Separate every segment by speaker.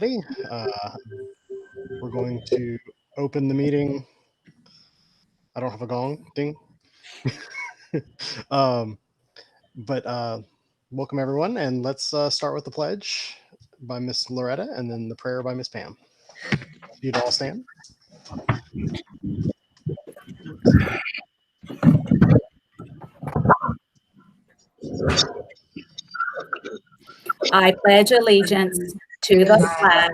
Speaker 1: We're going to open the meeting. I don't have a gong ding. But welcome everyone, and let's start with the pledge by Miss Loretta and then the prayer by Miss Pam. You'd all stand.
Speaker 2: I pledge allegiance to the flag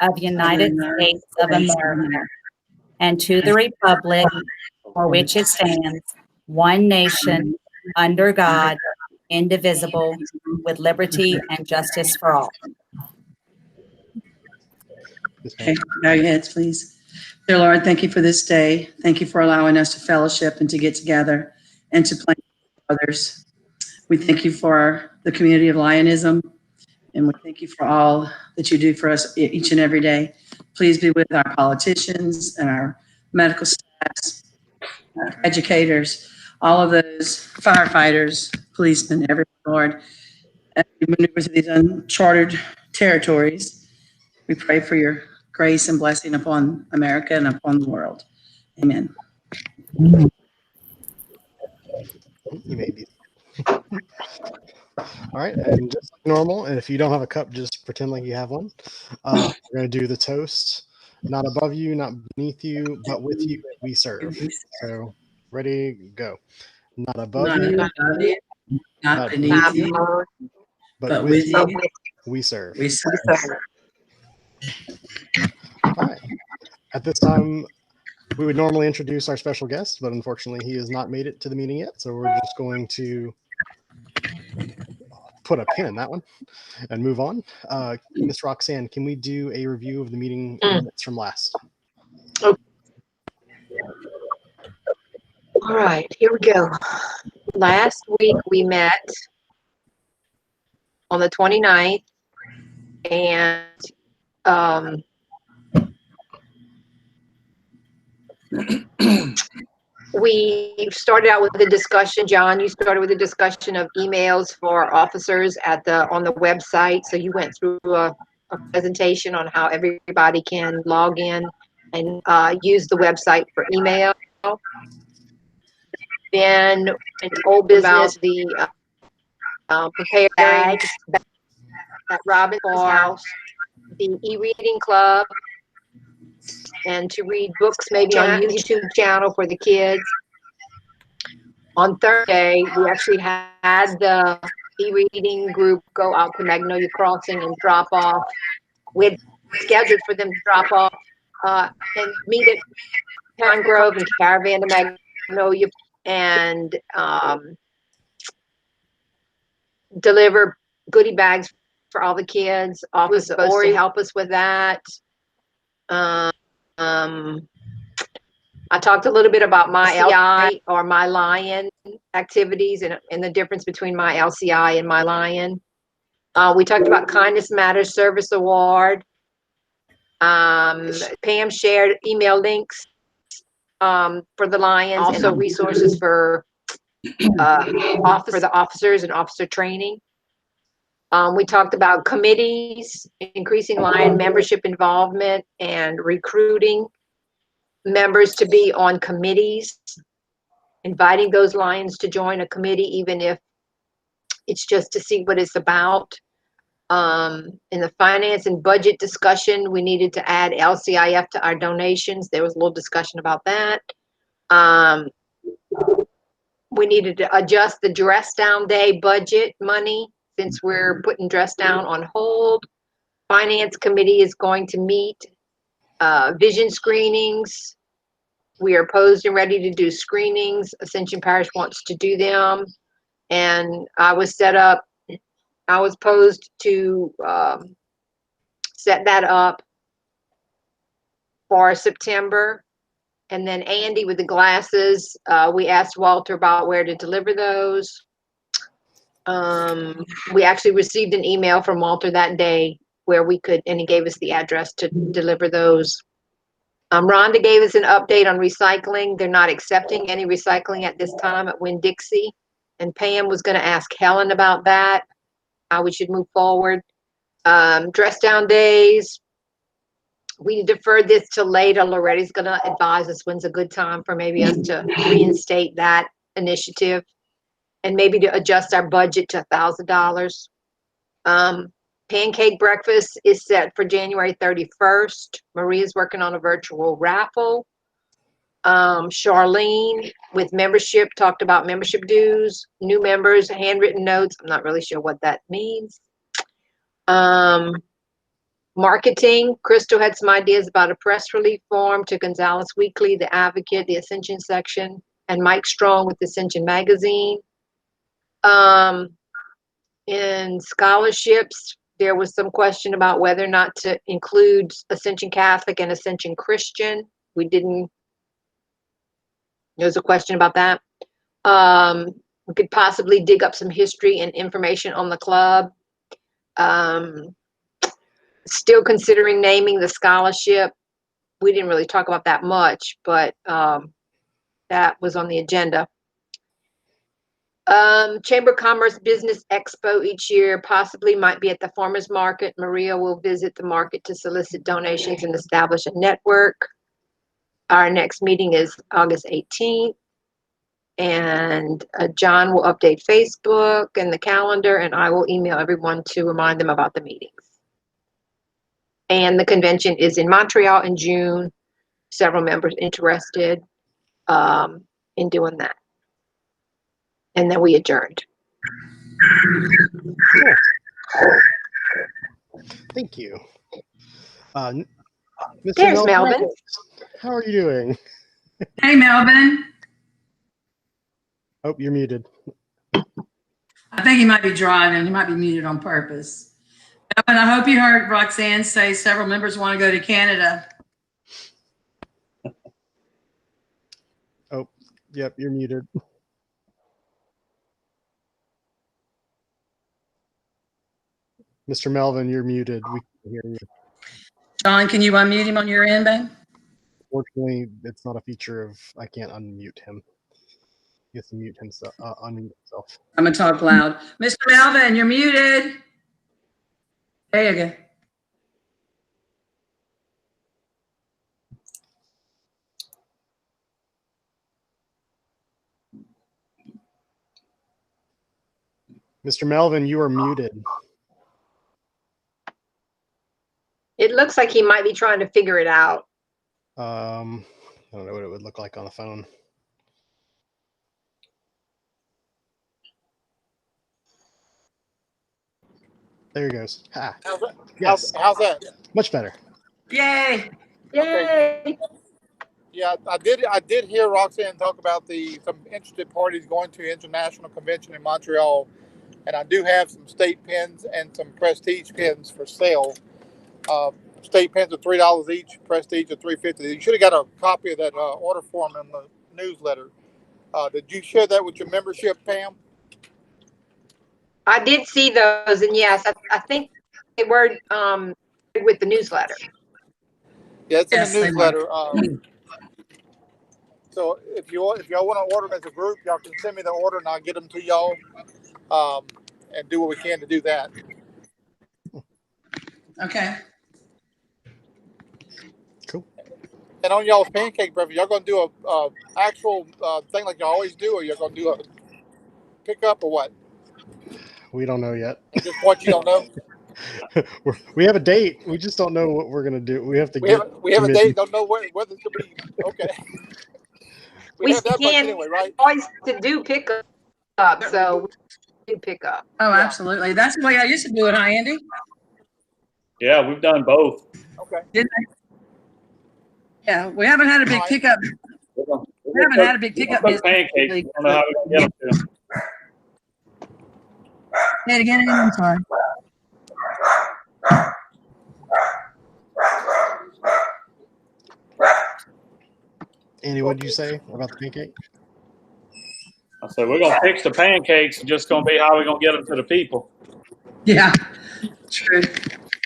Speaker 2: of the United States of America and to the republic for which it stands, one nation, under God, indivisible, with liberty and justice for all.
Speaker 3: Okay, bow your heads, please. Dear Lord, thank you for this day. Thank you for allowing us to fellowship and to get together and to plan with others. We thank you for the community of Lionism, and we thank you for all that you do for us each and every day. Please be with our politicians and our medical staffs, our educators, all of those firefighters, policemen, everyone, Lord, as we maneuver through these uncharted territories. We pray for your grace and blessing upon America and upon the world. Amen.
Speaker 1: You may be. All right, and just like normal, and if you don't have a cup, just pretend like you have one. We're going to do the toast. Not above you, not beneath you, but with you we serve. So, ready, go. Not above you,
Speaker 3: Not beneath you,
Speaker 1: but with you we serve.
Speaker 3: we serve.
Speaker 1: All right. At this time, we would normally introduce our special guest, but unfortunately he has not made it to the meeting yet. So we're just going to put a pin in that one and move on. Miss Roxanne, can we do a review of the meeting minutes from last?
Speaker 4: Okay. All right, here we go. Last week we met on the 29th, and we started out with the discussion. John, you started with a discussion of emails for officers on the website. So you went through a presentation on how everybody can log in and use the website for email. Then in old business, the prepared bags at Robin's house, the e-reading club, and to read books maybe on YouTube channel for the kids. On Thursday, we actually had the e-reading group go out to Magnolia Crossing and drop off. We had scheduled for them to drop off and meet at Pine Grove and Caravan to Magnolia and deliver goodie bags for all the kids. Was supposed to help us with that. I talked a little bit about my LCI or my Lion activities and the difference between my LCI and my Lion. We talked about Kindness Matters Service Award. Pam shared email links for the Lions, also resources for the officers and officer training. We talked about committees, increasing Lion membership involvement and recruiting members to be on committees, inviting those Lions to join a committee, even if it's just to see what it's about. In the finance and budget discussion, we needed to add LCIF to our donations. There was a little discussion about that. We needed to adjust the dress down day budget money since we're putting dress down on hold. Finance committee is going to meet. Vision screenings. We are posed and ready to do screenings. Ascension Parish wants to do them. And I was posed to set that up for September. And then Andy with the glasses, we asked Walter about where to deliver those. We actually received an email from Walter that day where and he gave us the address to deliver those. Rhonda gave us an update on recycling. They're not accepting any recycling at this time at Winn-Dixie. And Pam was going to ask Helen about that, how we should move forward. Dress down days. We deferred this till later. Loretta's going to advise us when's a good time for maybe us to reinstate that initiative and maybe to adjust our budget to $1,000. Pancake breakfast is set for January 31st. Maria's working on a virtual raffle. Charlene with membership talked about membership dues, new members, handwritten notes. I'm not really sure what that means. Marketing, Crystal had some ideas about a press release form to Gonzales Weekly, The Advocate, the Ascension section, and Mike Strong with Ascension Magazine. In scholarships, there was some question about whether or not to include Ascension Catholic and Ascension Christian. There's a question about that. We could possibly dig up some history and information on the club. Still considering naming the scholarship. We didn't really talk about that much, but that was on the agenda. Chamber of Commerce Business Expo each year possibly might be at the farmers market. Maria will visit the market to solicit donations and establish a network. Our next meeting is August 18th. And John will update Facebook and the calendar, and I will email everyone to remind them about the meetings. And the convention is in Montreal in June. Several members interested in doing that. And then we adjourned.
Speaker 1: Thank you. Mr.
Speaker 4: There's Melvin.
Speaker 1: How are you doing?
Speaker 3: Hey, Melvin.
Speaker 1: Oh, you're muted.
Speaker 3: I think he might be driving. He might be muted on purpose. Melvin, I hope you heard Roxanne say several members want to go to Canada.
Speaker 1: Oh, yep, you're muted. Mr. Melvin, you're muted. We can hear you.
Speaker 3: John, can you unmute him on your end, babe?
Speaker 1: Fortunately, it's not a feature of I can't unmute him. He has to mute himself, unmute himself.
Speaker 3: I'm going to talk loud. Mr. Melvin, you're muted. There you go.
Speaker 1: Mr. Melvin, you are muted.
Speaker 4: It looks like he might be trying to figure it out.
Speaker 1: I don't know what it would look like on the phone. There he goes. Ha.
Speaker 5: How's that?
Speaker 1: Yes.
Speaker 5: How's that?
Speaker 1: Much better.
Speaker 3: Yay.
Speaker 4: Yay!
Speaker 5: Okay. Yeah, I did hear Roxanne talk about some interested parties going to international convention in Montreal, and I do have some state pens and some prestige pens for sale. State pens are $3 each, prestige are $3.50. You should have got a copy of that order form in the newsletter. Did you share that with your membership, Pam?
Speaker 4: I did see those, and yes, I think they were with the newsletter.
Speaker 5: Yeah, it's
Speaker 3: Yes,
Speaker 5: in
Speaker 3: they
Speaker 5: the
Speaker 3: were.
Speaker 5: newsletter. So if y'all want to order them as a group, y'all can send me the order and I'll get them to y'all, and do what we can to do that.
Speaker 3: Okay.
Speaker 1: Cool.
Speaker 5: And on y'all's pancake breakfast, y'all gonna do a actual thing like you always do, or y'all gonna do a pickup or what?
Speaker 1: We don't know yet.
Speaker 5: At this point, you don't know.
Speaker 1: We have a date. We just don't know what we're gonna do. We have to
Speaker 5: We have a date. Don't know whether it's gonna be okay. We have that much
Speaker 4: can
Speaker 5: anyway, right?
Speaker 4: always to do pickup, so we do pick up.
Speaker 3: Oh,
Speaker 5: Yeah.
Speaker 3: absolutely. That's the way I used to do it, huh, Andy?
Speaker 6: Yeah, we've done both.
Speaker 5: Okay.
Speaker 3: Didn't I? Yeah, we haven't had a big
Speaker 5: All right.
Speaker 3: pickup. We haven't had a big pickup business.
Speaker 6: Pancakes. I don't know how we're gonna get them to them.
Speaker 3: Say it again, Andy, I'm sorry.
Speaker 1: Andy, what did you say about the pancake?
Speaker 6: I said we're gonna fix the pancakes. It's just gonna be how we're gonna get them to the people.
Speaker 3: Yeah, true.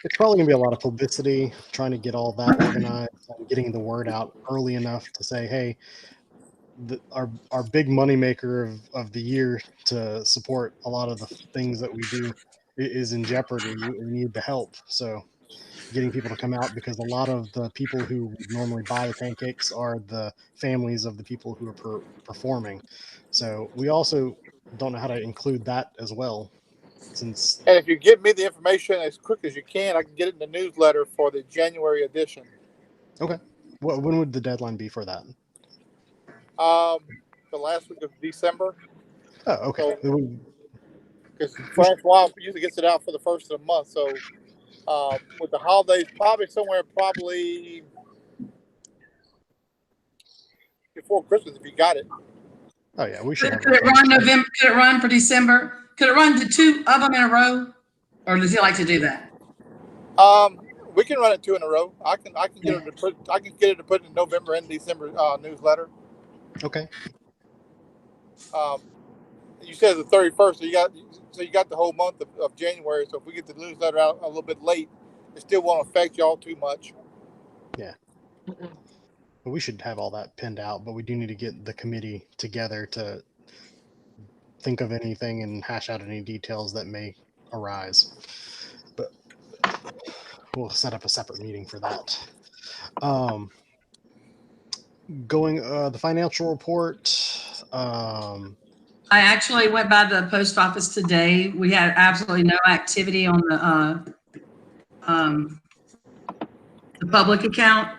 Speaker 1: It's probably gonna be a lot of publicity, trying to get all that organized and getting the word out early enough to say, hey, our big moneymaker of the year to support a lot of the things that we do is in jeopardy. We need the help. So getting people to come out, because a lot of the people who would normally buy the pancakes are the families of the people who are performing. So we also don't know how to include that as well, since
Speaker 5: And if you give me the information as quick as you can, I can get it in the newsletter for the January edition.
Speaker 1: okay. Well, when would the deadline be for that?
Speaker 5: The last week of December.
Speaker 1: Oh, okay.
Speaker 5: So, because Francois usually gets it out for the first of the month. So with the holidays, probably before Christmas, if you got it.
Speaker 1: Oh yeah, we should have.
Speaker 3: Could it run November? Could it run for December? Could it run to 2 of them in a row, or does he like to do that?
Speaker 5: We can run it 2 in a row. I can get it to put in November and December newsletter.
Speaker 1: Okay.
Speaker 5: You said the 31st, so you got the whole month of January. So if we get the newsletter out a little bit late, it still won't affect y'all too much.
Speaker 1: Yeah. But we should have all that pinned out, but we do need to get the committee together to think of anything and hash out any details that may arise. But we'll set up a separate meeting for that. Going the financial report.
Speaker 3: I actually went by the post office today. We had absolutely no activity on the public account.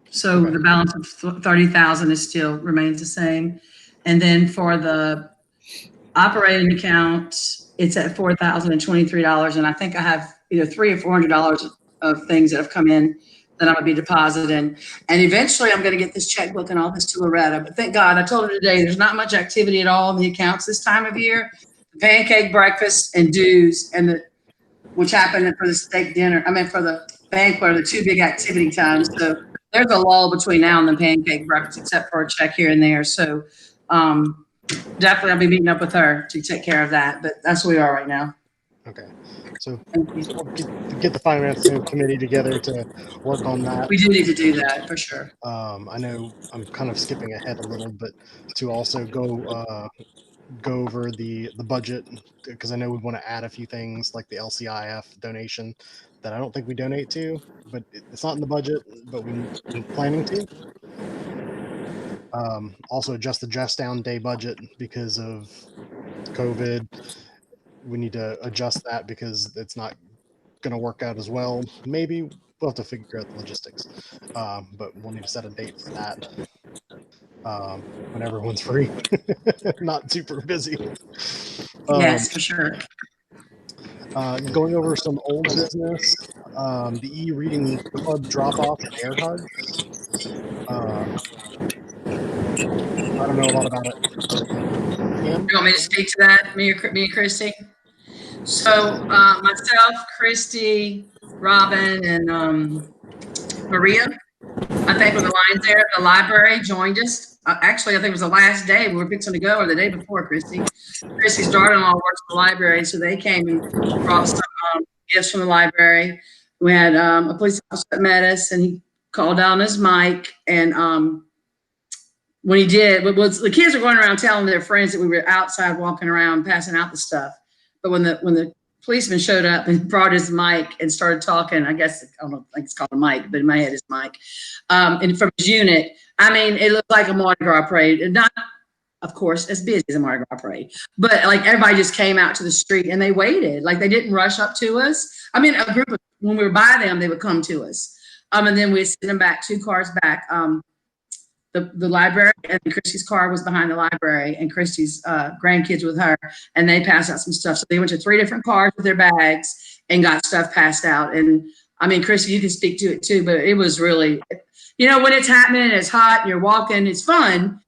Speaker 3: So
Speaker 1: Okay.
Speaker 3: the balance of 30,000 still remains the same. And then for the operating account, it's at $4,023. And I think I have either $300 or $400 of things that have come in that I'm gonna be depositing. And eventually I'm gonna get this checkbook and all this to Loretta. But thank God, I told her today, there's not much activity at all in the accounts this time of year. The pancake breakfast and dues and which happened for the steak dinner, for the banquet, are the 2 big activity times. So there's a lull between now and the pancake breakfast, except for a check here and there. So definitely I'll be meeting up with her to take care of that. But that's where we are right now.
Speaker 1: Okay. So we'll get the finance committee together to work on that.
Speaker 3: We do need to do that for sure.
Speaker 1: I know I'm kind of skipping ahead a little, but to also go over the budget, because I know we want to add a few things like the LCIF donation that I don't think we donate to, but it's not in the budget, but we're planning to. Also adjust the Just Down Day budget because of COVID. We need to adjust that because it's not going to work out as well. Maybe we'll have to figure out the logistics, but we'll need to set a date for that when everyone's free, not super busy.
Speaker 3: Yes, for sure.
Speaker 1: Going over some old business, the e-reading club drop-off of air cards. I don't know a lot about it.
Speaker 3: You want me to speak to that, me and Christy? So myself, Christy, Robin, and Maria, I think were the lines there at the library, joined us. Actually, I think it was the last day we were fixing to go, or the day before, Christy. Christy's daughter-in-law works in the library, so they came and brought some gifts from the library. We had a police officer that met us, and he called down his mic, and when he did, the kids were going around telling their friends that we were outside walking around passing out the stuff. But when the policeman showed up and brought his mic and started talking, I guess, I don't know, I think it's called a mic, but in my head it's mic, and from his unit, it looked like a Mardi Gras parade. And not, of course, as busy as a Mardi Gras parade, but like everybody just came out to the street and they waited. Like they didn't rush up to us. A group of, when we were by them, they would come to us. And then we'd send them back 2 cars back. The library, and Christy's car was behind the library, and Christy's grandkids with her, and they passed out some stuff. So they went to 3 different cars with their bags and got stuff passed out. And Christy, you can speak to it too, but it was really, when it's happening and it's hot and you're walking, it's fun.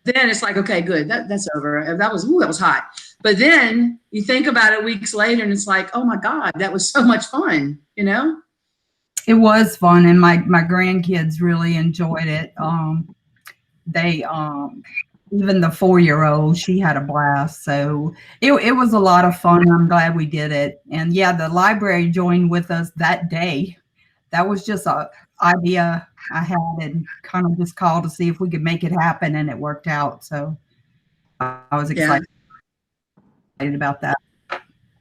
Speaker 3: Then it's like, okay, good, that's over. That was hot. But then you think about it weeks later, and it's like, oh my God, that was so much fun,
Speaker 2: It was fun, and my grandkids really enjoyed it. They even the 4-year-old, she had a blast. So it was a lot of fun. I'm glad we did it. And yeah, the library joined with us that day. That was just a idea I had, and kind of just called to see if we could make it happen, and it worked out. So I was excited about that.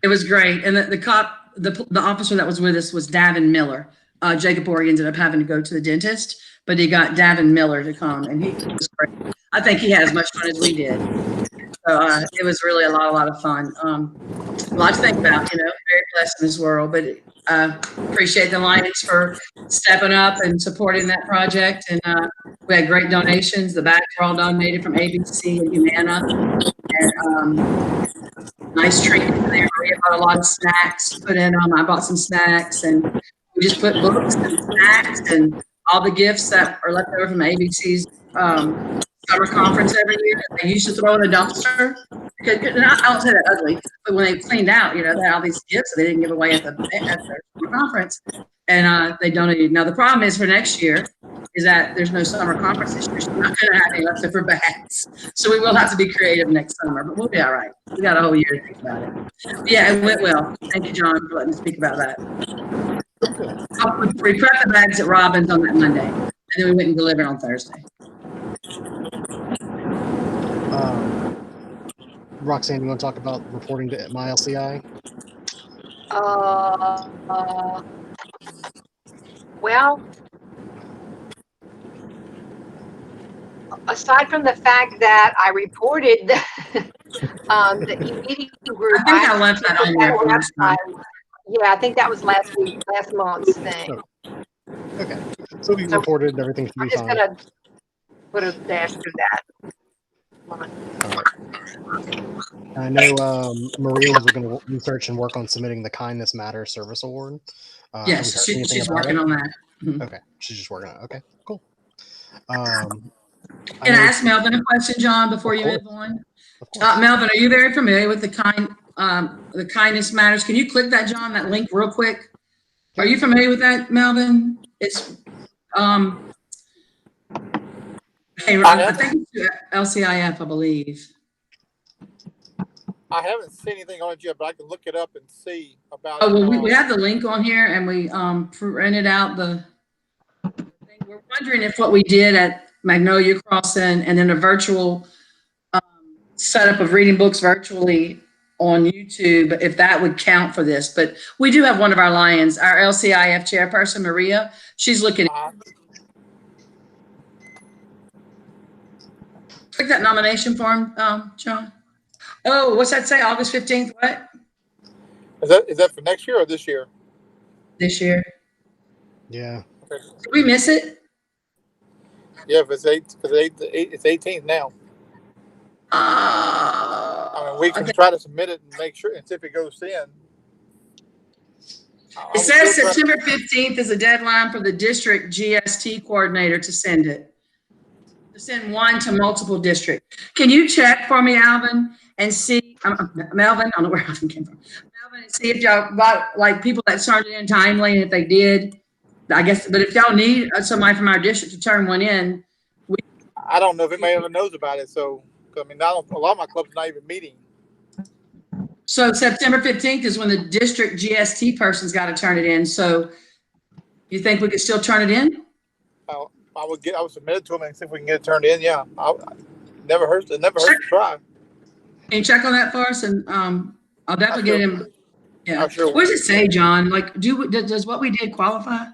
Speaker 3: It was great. And the cop, the officer that was with us was Davin Miller. Jacob Borg ended up having to go to the dentist, but he got Davin Miller to come, and he was great. I think he had as much fun as we did. So it was really a lot of fun. A lot to think about, you know, very blessed in this world, but appreciate the Lions for stepping up and supporting that project. And we had great donations. The bags were all donated from ABC and Humana. And nice treat there. Maria bought a lot of snacks to put in them. I bought some snacks, and we just put books and snacks and all the gifts that are left over from ABC's summer conference every year. They used to throw in a dumpster. Because, and I don't say that ugly, but when they cleaned out, you know, they had all these gifts that they didn't give away at the summer conference, and they donated. Now the problem is for next year is that there's no summer conference this year, so we're not going to have any leftover bags. So we will have to be creative next summer, but we'll be all right. We got a whole year to think about it. But yeah, it went well. Thank you, John, for letting me speak about that. We prepped the bags at Robin's on that Monday, and then we went and delivered on Thursday.
Speaker 1: Roxanne, you want to talk about reporting to my LCI?
Speaker 4: Well, aside from the fact that I reported the e-reading group,
Speaker 3: I think I left that on there for last time.
Speaker 4: Yeah, I think that was last month's thing.
Speaker 1: Okay, so we reported everything should be fine.
Speaker 4: I'm just gonna put a dash through that.
Speaker 1: I know Maria was going to research and work on submitting the Kindness Matter Service Award.
Speaker 3: Yes, she's working on that. Mm-hmm.
Speaker 1: Okay, she's just working on it. Okay, cool.
Speaker 3: Can I ask Melvin a question, John, before you move on? Melvin, are you very familiar with the Kindness Matters? Can you click that, John, that link real quick? Are you familiar with that, Melvin? It's I think it's LCIF, I believe.
Speaker 5: I haven't seen anything on it yet, but I can look it up and see about.
Speaker 3: Oh, well, we have the link on here, and we printed out the thing. We're wondering if what we did at Magnolia Crossing and then a virtual setup of reading books virtually on YouTube, if that would count for this. But we do have one of our Lions, our LCIF chairperson, Maria. She's looking. Click that nomination form, John. Oh, what's that say? August 15th, what?
Speaker 5: Is that for next year or this year?
Speaker 3: This year.
Speaker 1: Yeah.
Speaker 5: Okay.
Speaker 3: Did we miss it?
Speaker 5: Yeah, if it's 18th now. I mean, we can try to submit it and make sure and see if it goes in.
Speaker 3: It says September 15th is the deadline for the district GST coordinator to send it. To send one to multiple districts. Can you check for me, Alvin, and see, Melvin, I don't know where Alvin came from. Melvin, and see if y'all got like people that started in timely, and if they did, I guess, but if y'all need somebody from our district to turn one in.
Speaker 5: I don't know if anybody ever knows about it, so, I mean, a lot of my clubs are not even meeting.
Speaker 3: So September 15th is when the district GST person's got to turn it in. So you think we could still turn it in?
Speaker 5: I would submit it to them and see if we can get it turned in. Yeah, never hurts to try.
Speaker 3: Can you check on that for us? And I'll definitely get him. Yeah.
Speaker 5: Sure
Speaker 3: what does it say, John? Like, does what we did qualify?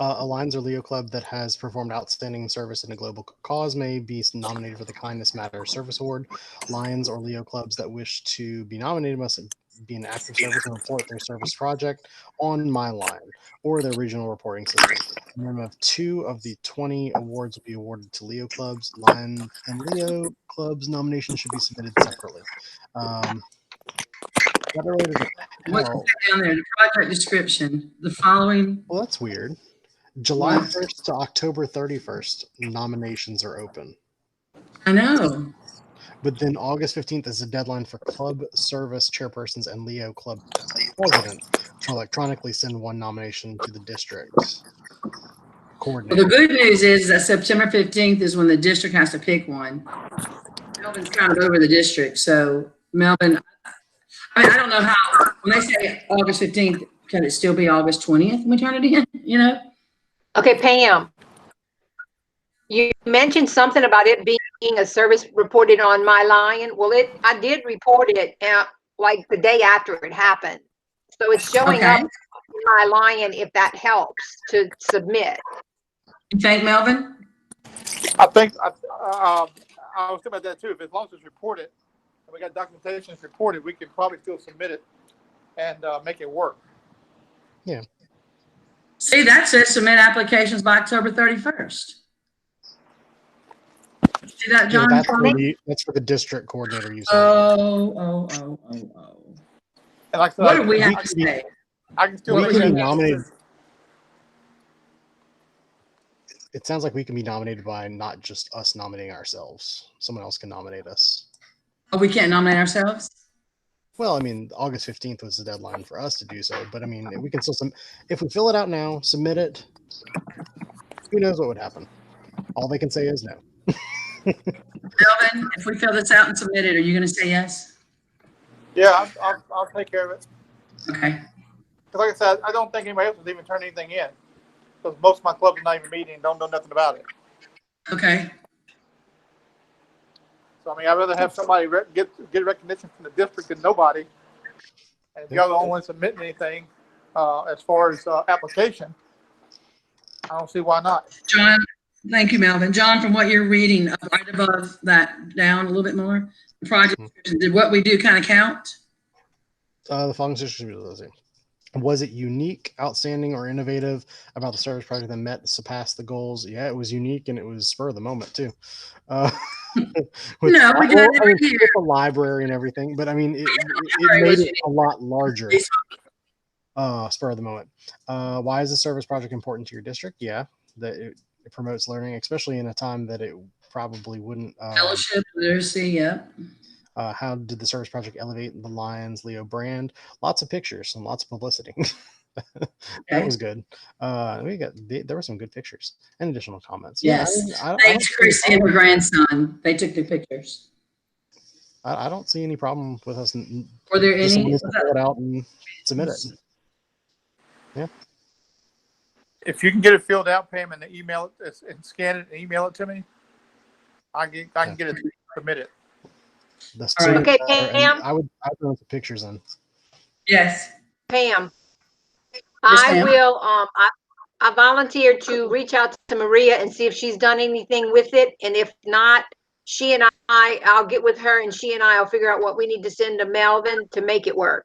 Speaker 1: A Lions or Leo club that has performed outstanding service in a global cause may be nominated for the Kindness Matter Service Award. Lions or Leo clubs that wish to be nominated must be in active service and report their service project on My Line or their regional reporting system. A minimum of 2 of the 20 awards will be awarded to Leo clubs. Lions and Leo clubs nominations should be submitted separately.
Speaker 3: What's down there? The project description. The following.
Speaker 1: Well, that's weird. July 1st to October 31st, nominations are open.
Speaker 3: I know.
Speaker 1: But then August 15th is the deadline for club service chairpersons and Leo club president to electronically send one nomination to the district coordinator.
Speaker 3: Well, the good news is that September 15th is when the district has to pick one. Melvin's kind of over the district. So, Melvin, I mean, I don't know how, when they say August 15th, can it still be August 20th when we turn it in, you know?
Speaker 4: Okay, Pam, you mentioned something about it being a service reported on My Lion. Well, I did report it. like the day after it happened. So it's showing
Speaker 3: Okay.
Speaker 4: up in my Lion if that helps to submit.
Speaker 3: You think, Melvin?
Speaker 5: I think I was thinking about that too. If as long as it's reported, and we got documentation that's reported, we can probably still submit it and make it work.
Speaker 1: Yeah.
Speaker 3: See, that says submit applications by October 31st. See that, John?
Speaker 1: Yeah, that's for the district coordinator use.
Speaker 3: Oh.
Speaker 5: And like I said,
Speaker 3: What do we have to say?
Speaker 5: I can still
Speaker 1: We
Speaker 5: make
Speaker 1: can
Speaker 5: that
Speaker 1: be nominated.
Speaker 5: decision.
Speaker 1: It sounds like we can be nominated by not just us nominating ourselves. Someone else can nominate us.
Speaker 3: Oh, we can't nominate ourselves?
Speaker 1: Well, I mean, August 15th was the deadline for us to do so, but I mean, we can still if we fill it out now, submit it, who knows what would happen? All they can say is no.
Speaker 3: Melvin, if we fill this out and submit it, are you going to say yes?
Speaker 5: Yeah, I'll take care of it.
Speaker 3: Okay.
Speaker 5: Because like I said, I don't think anybody else has even turned anything in. Because most of my clubs are not even meeting and don't know nothing about it.
Speaker 3: Okay.
Speaker 5: So I mean, I'd rather have somebody get recognition from the district than nobody. And if y'all don't want to submit anything as far as application, I don't see why not.
Speaker 3: John, thank you, Melvin. John, from what you're reading, right above that, down a little bit more, the project, did what we do kind of count?
Speaker 1: The following situation was it unique, outstanding, or innovative about the service project that met, surpassed the goals? Yeah, it was unique, and it was spur of the moment too. With,
Speaker 3: No, we do it every year.
Speaker 1: with the library and everything, but I mean, it made it a lot larger. Spur of the moment. Why is the service project important to your district? Yeah, that it promotes learning, especially in a time that it probably wouldn't.
Speaker 3: Fellowship, literacy, yeah.
Speaker 1: How did the service project elevate the Lions Leo brand? Lots of pictures and lots of publicity. That was good. There were some good pictures and additional comments.
Speaker 3: Yes. Thanks, Chrissy and her grandson. They took the pictures.
Speaker 1: I don't see any problem with us.
Speaker 3: Were there any?
Speaker 1: Fill it out and submit it. Yeah.
Speaker 5: If you can get it filled out, Pam, and email it and scan it and email it to me, I can get it submitted.
Speaker 4: Okay, Pam.
Speaker 1: I would throw the pictures in.
Speaker 3: Yes.
Speaker 4: Pam.
Speaker 3: Yes,
Speaker 4: I will. I volunteered to reach out to Maria and see if she's done anything with it, and if not, she and I'll get with her, and she and I'll figure out what we need to send to Melvin to make it work.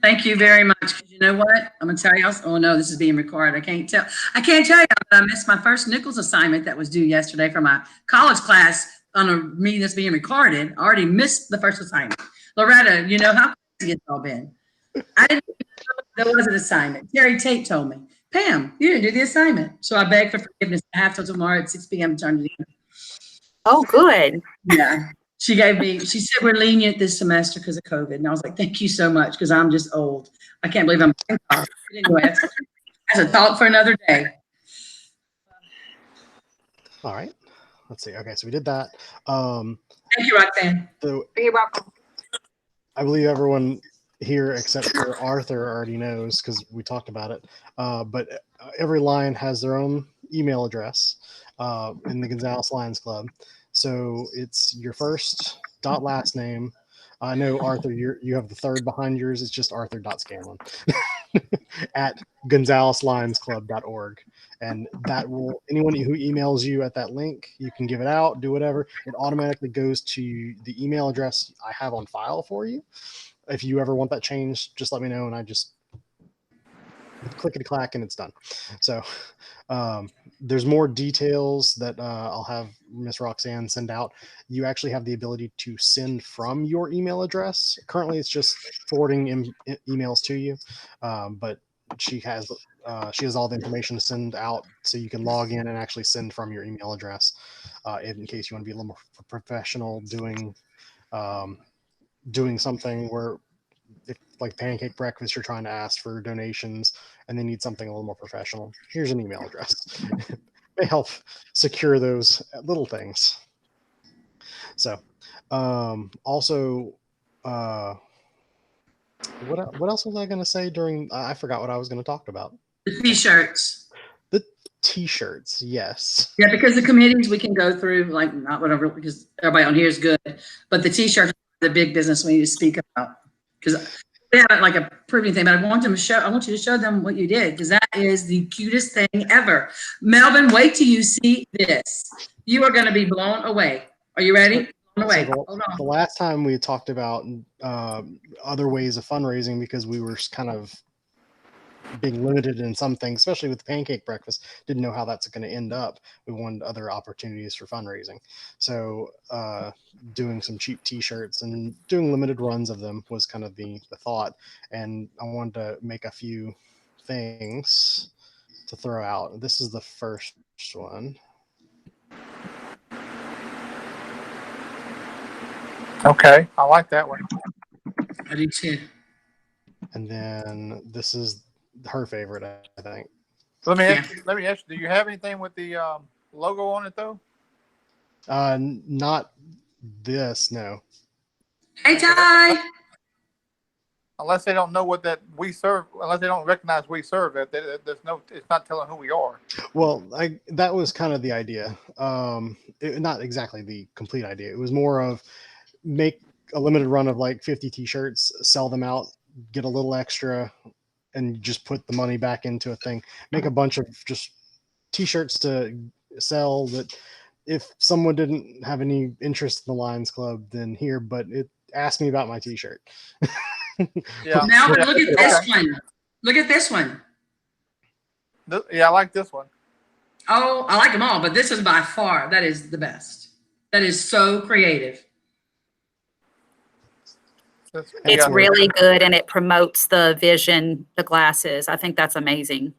Speaker 3: Thank you very much. You know what? I'm gonna tell you. Oh no, this is being recorded. I can't tell you, but I missed my first Nichols assignment that was due yesterday for my college class on a meeting that's being recorded. I already missed the first assignment. Loretta, you know how crazy it's all been. I didn't know there was an assignment. Terry Tate told me, Pam, you didn't do the assignment. So I begged for forgiveness. I have till tomorrow at 6 p.m. to turn it in.
Speaker 2: Oh, good.
Speaker 3: Yeah. She said we're lenient this semester because of COVID. And I was like, thank you so much, because I'm just old. I can't believe I'm anyway, that's a thought for another day.
Speaker 1: All right. Let's see. Okay, so we did that.
Speaker 3: Thank you, Roxanne.
Speaker 1: So
Speaker 4: You're welcome.
Speaker 1: I believe everyone here except for Arthur already knows because we talked about it. But every Lion has their own email address in the Gonzales Lions Club. So it's your first dot last name. I know, Arthur, you have the third behind yours. It's just Arthur.Scanlon at GonzalesLionsClub.org. And that will, anyone who emails you at that link, you can give it out, do whatever. It automatically goes to the email address I have on file for you. If you ever want that changed, just let me know, and I just clickety clack and it's done. So there's more details that I'll have Miss Roxanne send out. You actually have the ability to send from your email address. Currently, it's just forwarding emails to you, but she has all the information to send out, so you can log in and actually send from your email address in case you want to be a little more professional doing something where, if, like pancake breakfast, you're trying to ask for donations and they need something a little more professional. Here's an email address. May help secure those little things. So, also, what else was I going to say during? I forgot what I was going to talk about.
Speaker 3: The T-shirts.
Speaker 1: The T-shirts, yes.
Speaker 3: Yeah, because the committees we can go through, like, not whatever, because everybody on here is good, but the T-shirts the big business we need to speak about, because they haven't like approved anything, but I want you to show them what you did, because that is the cutest thing ever. Melvin, wait till you see this. You are going to be blown away. Are you ready? Blown away.
Speaker 1: So
Speaker 3: Hold
Speaker 1: the
Speaker 3: on.
Speaker 1: last time we talked about other ways of fundraising, because we were kind of being limited in some things, especially with the pancake breakfast, didn't know how that's going to end up. We wanted other opportunities for fundraising. So doing some cheap t-shirts and doing limited runs of them was kind of the thought. And I wanted to make a few things to throw out. This is the first one.
Speaker 5: Okay, I like that one.
Speaker 3: I do too.
Speaker 1: And then this is her favorite, I think.
Speaker 5: Let me ask you, do you have anything with the logo on it though?
Speaker 1: Not this, no.
Speaker 3: Hey, Ty.
Speaker 5: Unless they don't know what that we serve, unless they don't recognize we serve it, there's no, it's not telling who we are.
Speaker 1: Well, that was kind of the idea. Not exactly the complete idea. It was more of make a limited run of like 50 t-shirts, sell them out, get a little extra, and just put the money back into a thing. Make a bunch of just t-shirts to sell that if someone didn't have any interest in the Lions Club, then here, but it asked me about my t-shirt.
Speaker 5: Yeah.
Speaker 3: Now
Speaker 5: Yeah.
Speaker 3: look at this one. Look at this one.
Speaker 5: Yeah, I like this one.
Speaker 3: Oh, I like them all, but this is by far, that is the best. That is so creative.
Speaker 2: It's really good, and it promotes the vision, the glasses. I think that's amazing.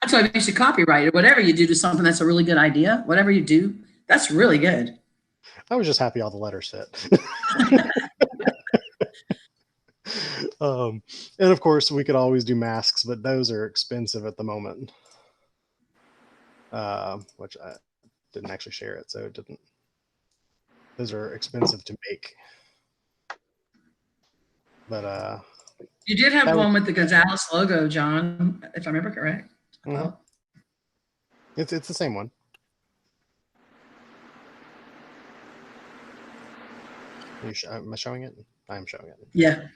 Speaker 3: That's why you should copyright it. Whatever you do to something that's a really good idea, whatever you do, that's really good.
Speaker 1: I was just happy all the letters fit. And of course, we could always do masks, but those are expensive at the moment. Which I didn't actually share it, so it didn't. Those are expensive to make. But
Speaker 3: you did have one with the Gonzales logo, John, if I remember correct.
Speaker 1: Mm-hmm. It's the same one. Am I showing it? I am showing it.
Speaker 3: Yeah.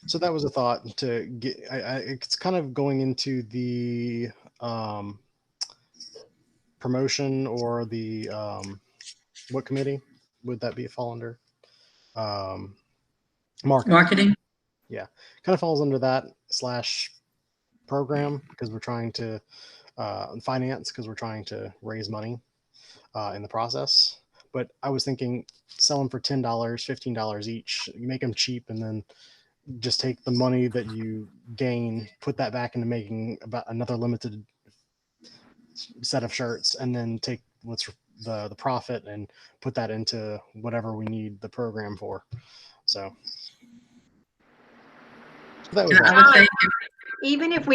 Speaker 1: So that was a thought to get. It's kind of going into the promotion or the what committee would that be fall under? Marketing. Yeah, kind of falls under that / program because we're trying to finance because we're trying to raise money in the process. But I was thinking sell them for $10, $15 each. You make them cheap, and then just take the money that you gain, put that back into making about another limited set of shirts, and then take what's the profit and put that into whatever we need the program for. So that was that.
Speaker 4: Even if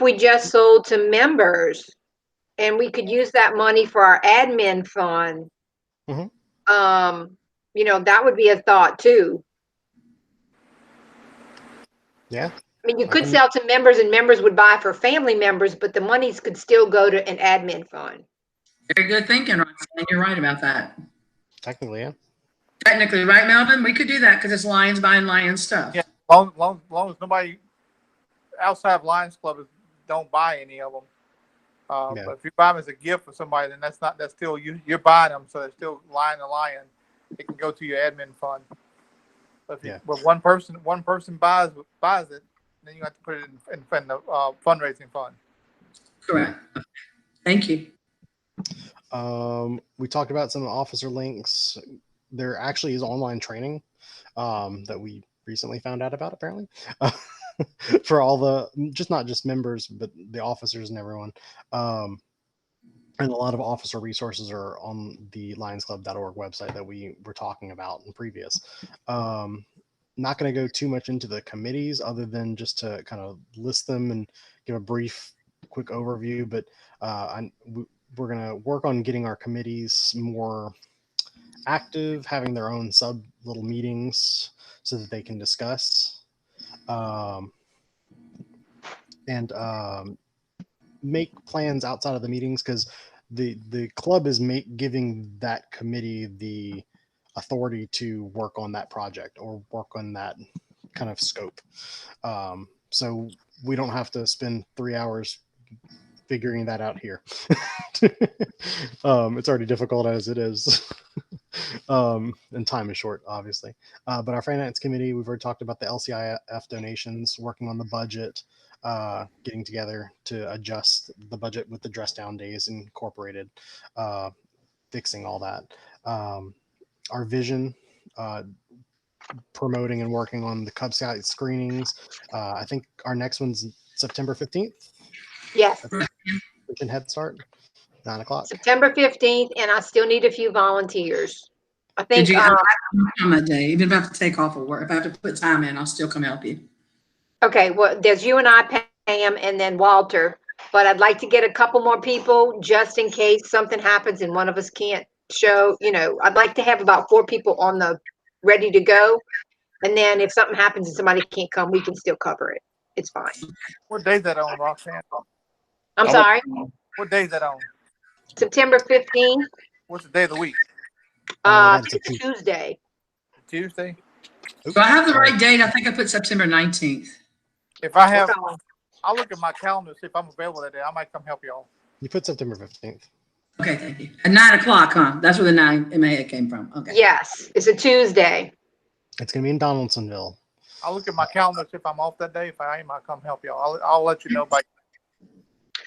Speaker 4: we just sold to members and we could use that money for our admin fund, that would be a thought too.
Speaker 1: Yeah.
Speaker 4: I mean, you could sell to members and members would buy for family members, but the monies could still go to an admin fund.
Speaker 3: Very good thinking, Roxanne. You're right about that.
Speaker 1: Technically, yeah.
Speaker 3: Technically, right, Melvin? We could do that because it's Lions buying Lions stuff.
Speaker 5: Yeah, long as nobody outside of Lions Club don't buy any of them. But if you buy them as a gift for somebody, then that's still you're buying them, so they're still Lion the Lion. It can go to your admin fund. But if one person buys it, then you have to put it in the fundraising fund.
Speaker 3: Correct. Thank you.
Speaker 1: We talked about some officer links. There actually is online training that we recently found out about, apparently, for all the not just members, but the officers and everyone. And a lot of officer resources are on the lionsclub.org website that we were talking about in previous. Not going to go too much into the committees other than just to kind of list them and give a brief, quick overview. But we're going to work on getting our committees more active, having their own sub little meetings so that they can discuss and make plans outside of the meetings, because the club is giving that committee the authority to work on that project or work on that kind of scope. So we don't have to spend 3 hours figuring that out here. It's already difficult as it is. And time is short, obviously. But our finance committee, we've already talked about the LCIF donations, working on the budget, getting together to adjust the budget with the dress down days incorporated, fixing all that. Our vision, promoting and working on the Cub Scout screenings. I think our next one's September 15th.
Speaker 4: Yes,
Speaker 1: Vision Head Start, 9 o'clock.
Speaker 4: September 15th, and I still need a few volunteers. I
Speaker 3: Did
Speaker 4: think,
Speaker 3: you, on that day, even if I have to take off of work, if I have to put time in, I'll still come help you.
Speaker 4: okay, well, there's you and I, Pam, and then Walter, but I'd like to get a couple more people just in case something happens and one of us can't show, I'd like to have about 4 people on the ready to go. And then if something happens and somebody can't come, we can still cover it. It's fine.
Speaker 5: What day is that on, Roxanne?
Speaker 4: I'm sorry,
Speaker 5: What day is that on?
Speaker 4: September 15th,
Speaker 5: What's the day of the week?
Speaker 4: I
Speaker 1: That's
Speaker 4: think it's a Tuesday.
Speaker 5: Tuesday?
Speaker 3: Do I have the right date? I think I put September 19th.
Speaker 5: If I have, I'll look at my calendar, see if I'm available that day. I might come help y'all.
Speaker 1: You put September 15th.
Speaker 3: Okay, thank you. At 9 o'clock, huh? That's where the 9 in my head came from. Okay.
Speaker 4: Yes, it's a Tuesday.
Speaker 1: It's going to be in Donaldsonville.
Speaker 5: I'll look at my calendar, see if I'm off that day. If I am, I'll come help y'all. I'll let you know by.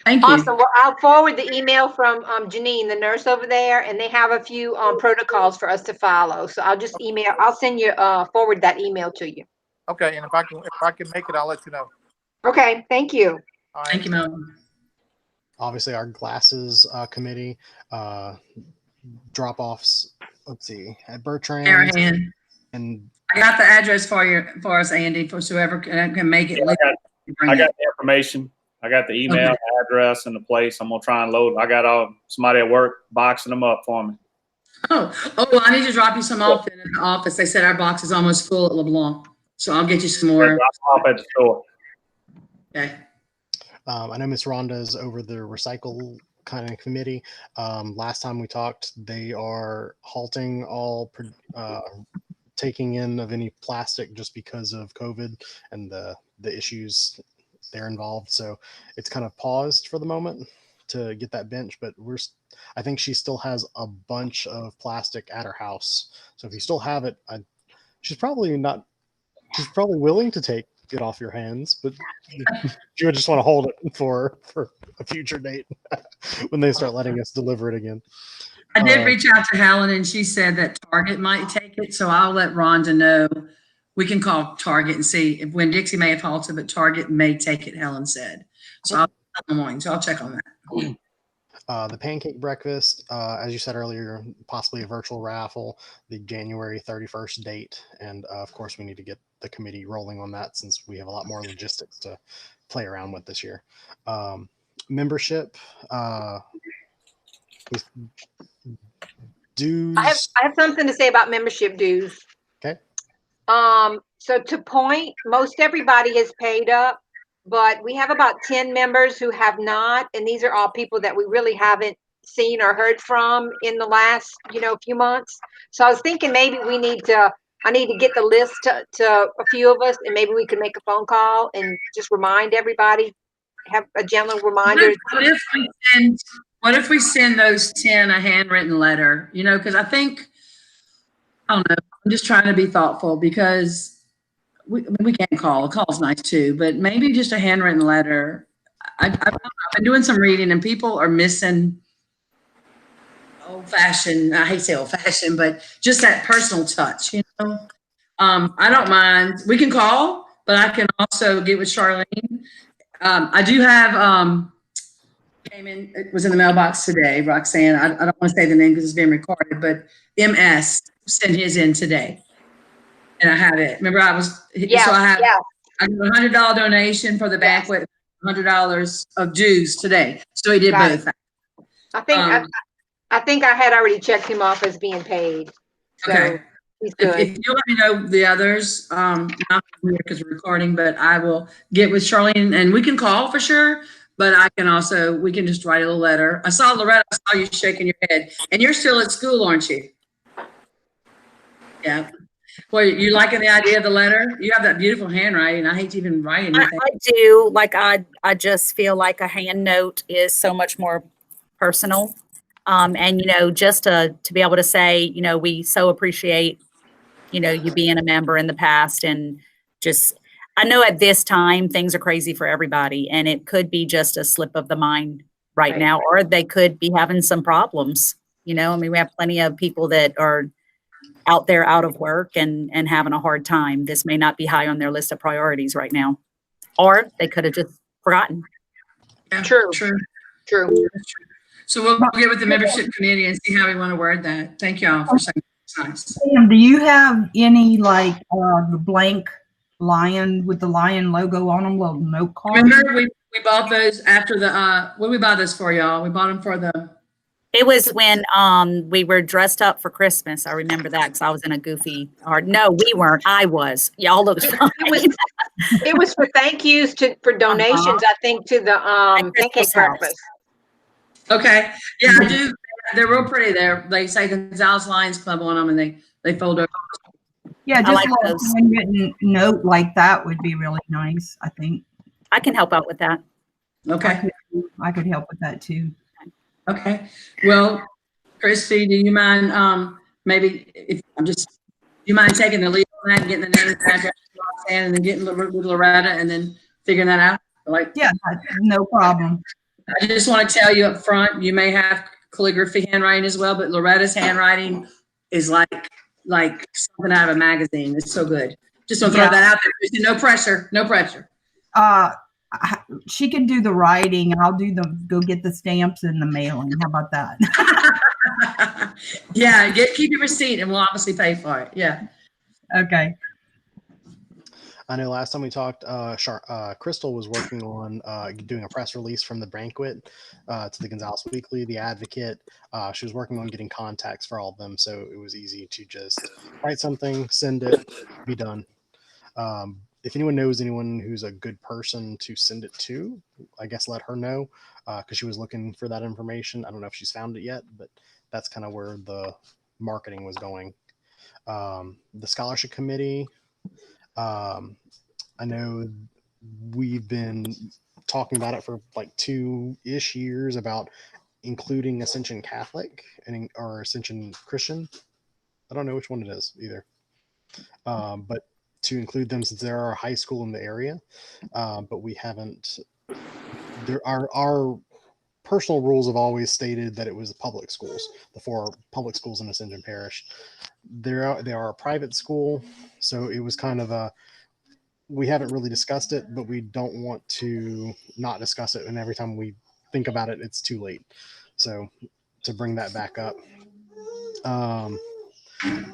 Speaker 3: Thank you.
Speaker 4: Awesome. Well, I'll forward the email from Janine, the nurse over there, and they have a few protocols for us to follow. So I'll just I'll send you forward that email to you.
Speaker 5: Okay, and if I can make it, I'll let you know.
Speaker 4: Okay, thank you.
Speaker 5: All right.
Speaker 3: Thank you, Melvin.
Speaker 1: Obviously, our glasses committee, drop-offs, let's see, at Bertrand.
Speaker 3: Arahan.
Speaker 1: And
Speaker 3: I got the address for us, Andy, for whoever can make it.
Speaker 6: Yeah, I got the information. I got the email,
Speaker 3: Okay.
Speaker 6: address, and the place. I'm gonna try and load. I got somebody at work boxing them up for me.
Speaker 3: Oh, well, I need to drop you some off in the office. They said our box is almost full at LeBlanc, so I'll get you some more.
Speaker 6: Drop them off at the store.
Speaker 3: Okay.
Speaker 1: I know Miss Rhonda is over the recycle kind of committee. Last time we talked, they are halting all taking in of any plastic just because of COVID and the issues they're involved. So it's kind of paused for the moment to get that bench, but I think she still has a bunch of plastic at her house. So if you still have it, she's probably willing to take it off your hands, but you would just want to hold it for a future date when they start letting us deliver it again.
Speaker 3: I did reach out to Helen, and she said that Target might take it, so I'll let Rhonda know. We can call Target and see if when Dixie may have halted, but Target may take it, Helen said. So I'll in the morning, so I'll check on that.
Speaker 1: The pancake breakfast, as you said earlier, possibly a virtual raffle, the January 31st date. And of course, we need to get the committee rolling on that since we have a lot more logistics to play around with this year. Membership, dues.
Speaker 4: I have something to say about membership dues.
Speaker 1: Okay.
Speaker 4: So to point, most everybody has paid up, but we have about 10 members who have not, and these are all people that we really haven't seen or heard from in the last, few months. So I was thinking maybe I need to get the list to a few of us, and maybe we could make a phone call and just remind everybody, have a gentle reminder.
Speaker 3: What if we send those 10 a handwritten letter? Because I don't know. I'm just trying to be thoughtful because we can't call. A call's nice too, but maybe just a handwritten letter. I've been doing some reading, and people are missing old-fashioned. I hate to say old-fashioned, but just that personal touch. I don't mind. We can call, but I can also get with Charlene. I do have. Came in. It was in the mailbox today. Roxanne. I don't want to say the name because it's being recorded, but MS sent his in today. And I have it. Remember, I have a $100 donation for the banquet, $100 of dues today. So he did both.
Speaker 4: I think I had already checked him off as being paid. So
Speaker 3: okay.
Speaker 4: He's good.
Speaker 3: If you'll let me know the others, not here because we're recording, but I will get with Charlene and we can call for sure. But we can just write a little letter. I saw Loretta, I saw you shaking your head. And you're still at school, aren't you? Yeah. Well, you liking the idea of the letter? You have that beautiful handwriting. I hate to even write anything.
Speaker 2: I do. Like, I just feel like a hand note is so much more personal. And, just to be able to say, we so appreciate, you being a member in the past, and just, I know at this time things are crazy for everybody, and it could be just a slip of the mind right now, or they could be having some problems. I mean, we have plenty of people that are out there out of work and having a hard time. This may not be high on their list of priorities right now, or they could have just forgotten.
Speaker 3: Yeah,
Speaker 4: True.
Speaker 3: True.
Speaker 4: True.
Speaker 3: So we'll get with the membership committee and see how we want to word that. Thank y'all for saying it's nice.
Speaker 7: Sam, do you have any like the blank lion with the lion logo on them, little note cards?
Speaker 3: Remember, we bought those after the what did we buy this for, y'all? We bought them for the.
Speaker 2: It was when we were dressed up for Christmas. I remember that because I was in a goofy art. No, we weren't. I was. Y'all looked fine.
Speaker 4: It was for thank yous for donations, I think, to the pancake
Speaker 2: Crystal's house.
Speaker 4: breakfast.
Speaker 3: Okay. Yeah, I do. They're real pretty. They say Gonzales Lions Club on them, and they fold over.
Speaker 7: Yeah,
Speaker 2: I
Speaker 7: just
Speaker 2: like
Speaker 7: a
Speaker 2: those.
Speaker 7: little handwritten note like that would be really nice, I think.
Speaker 2: I can help out with that.
Speaker 3: Okay.
Speaker 7: I could help with that too.
Speaker 3: Okay. Well, Christy, do you mind maybe if do you mind taking the lead on that and getting the name and address and then getting with Loretta and then figuring that out? Like,
Speaker 7: Yeah, no problem.
Speaker 3: I just want to tell you up front, you may have calligraphy handwriting as well, but Loretta's handwriting is like something out of a magazine. It's so good. Just want to throw that out there. No pressure. No pressure.
Speaker 7: She can do the writing. I'll go get the stamps and the mailing. How about that?
Speaker 3: Yeah, keep your receipt and we'll obviously pay for it. Yeah.
Speaker 7: Okay.
Speaker 1: I know last time we talked, Crystal was working on doing a press release from the banquet to the Gonzales Weekly, the Advocate. She was working on getting contacts for all of them, so it was easy to just write something, send it, be done. If anyone knows anyone who's a good person to send it to, I guess let her know, because she was looking for that information. I don't know if she's found it yet, but that's kind of where the marketing was going. The scholarship committee, I know we've been talking about it for like 2-ish years about including Ascension Catholic or Ascension Christian. I don't know which one it is either. But to include them since there are a high school in the area, but we haven't. Our personal rules have always stated that it was the public schools, the 4 public schools in Ascension Parish. They are a private school, so it was kind of we haven't really discussed it, but we don't want to not discuss it. And every time we think about it, it's too late. So to bring that back up,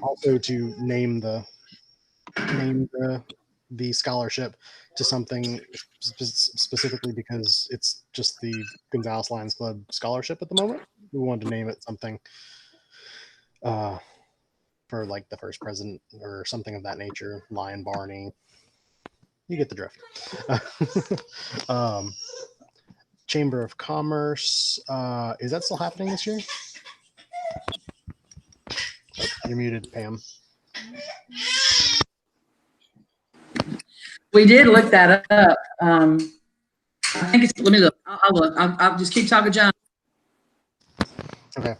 Speaker 1: also to name the scholarship to something specifically because it's just the Gonzales Lions Club scholarship at the moment. We wanted to name it something for like the first president or something of that nature. Lion Barney. You get the drift. Chamber of Commerce. Is that still happening this year? Oh, you're muted, Pam.
Speaker 3: We did look that up. I think it's, let me look. I'll look. I'll just keep talking, John.
Speaker 1: Okay.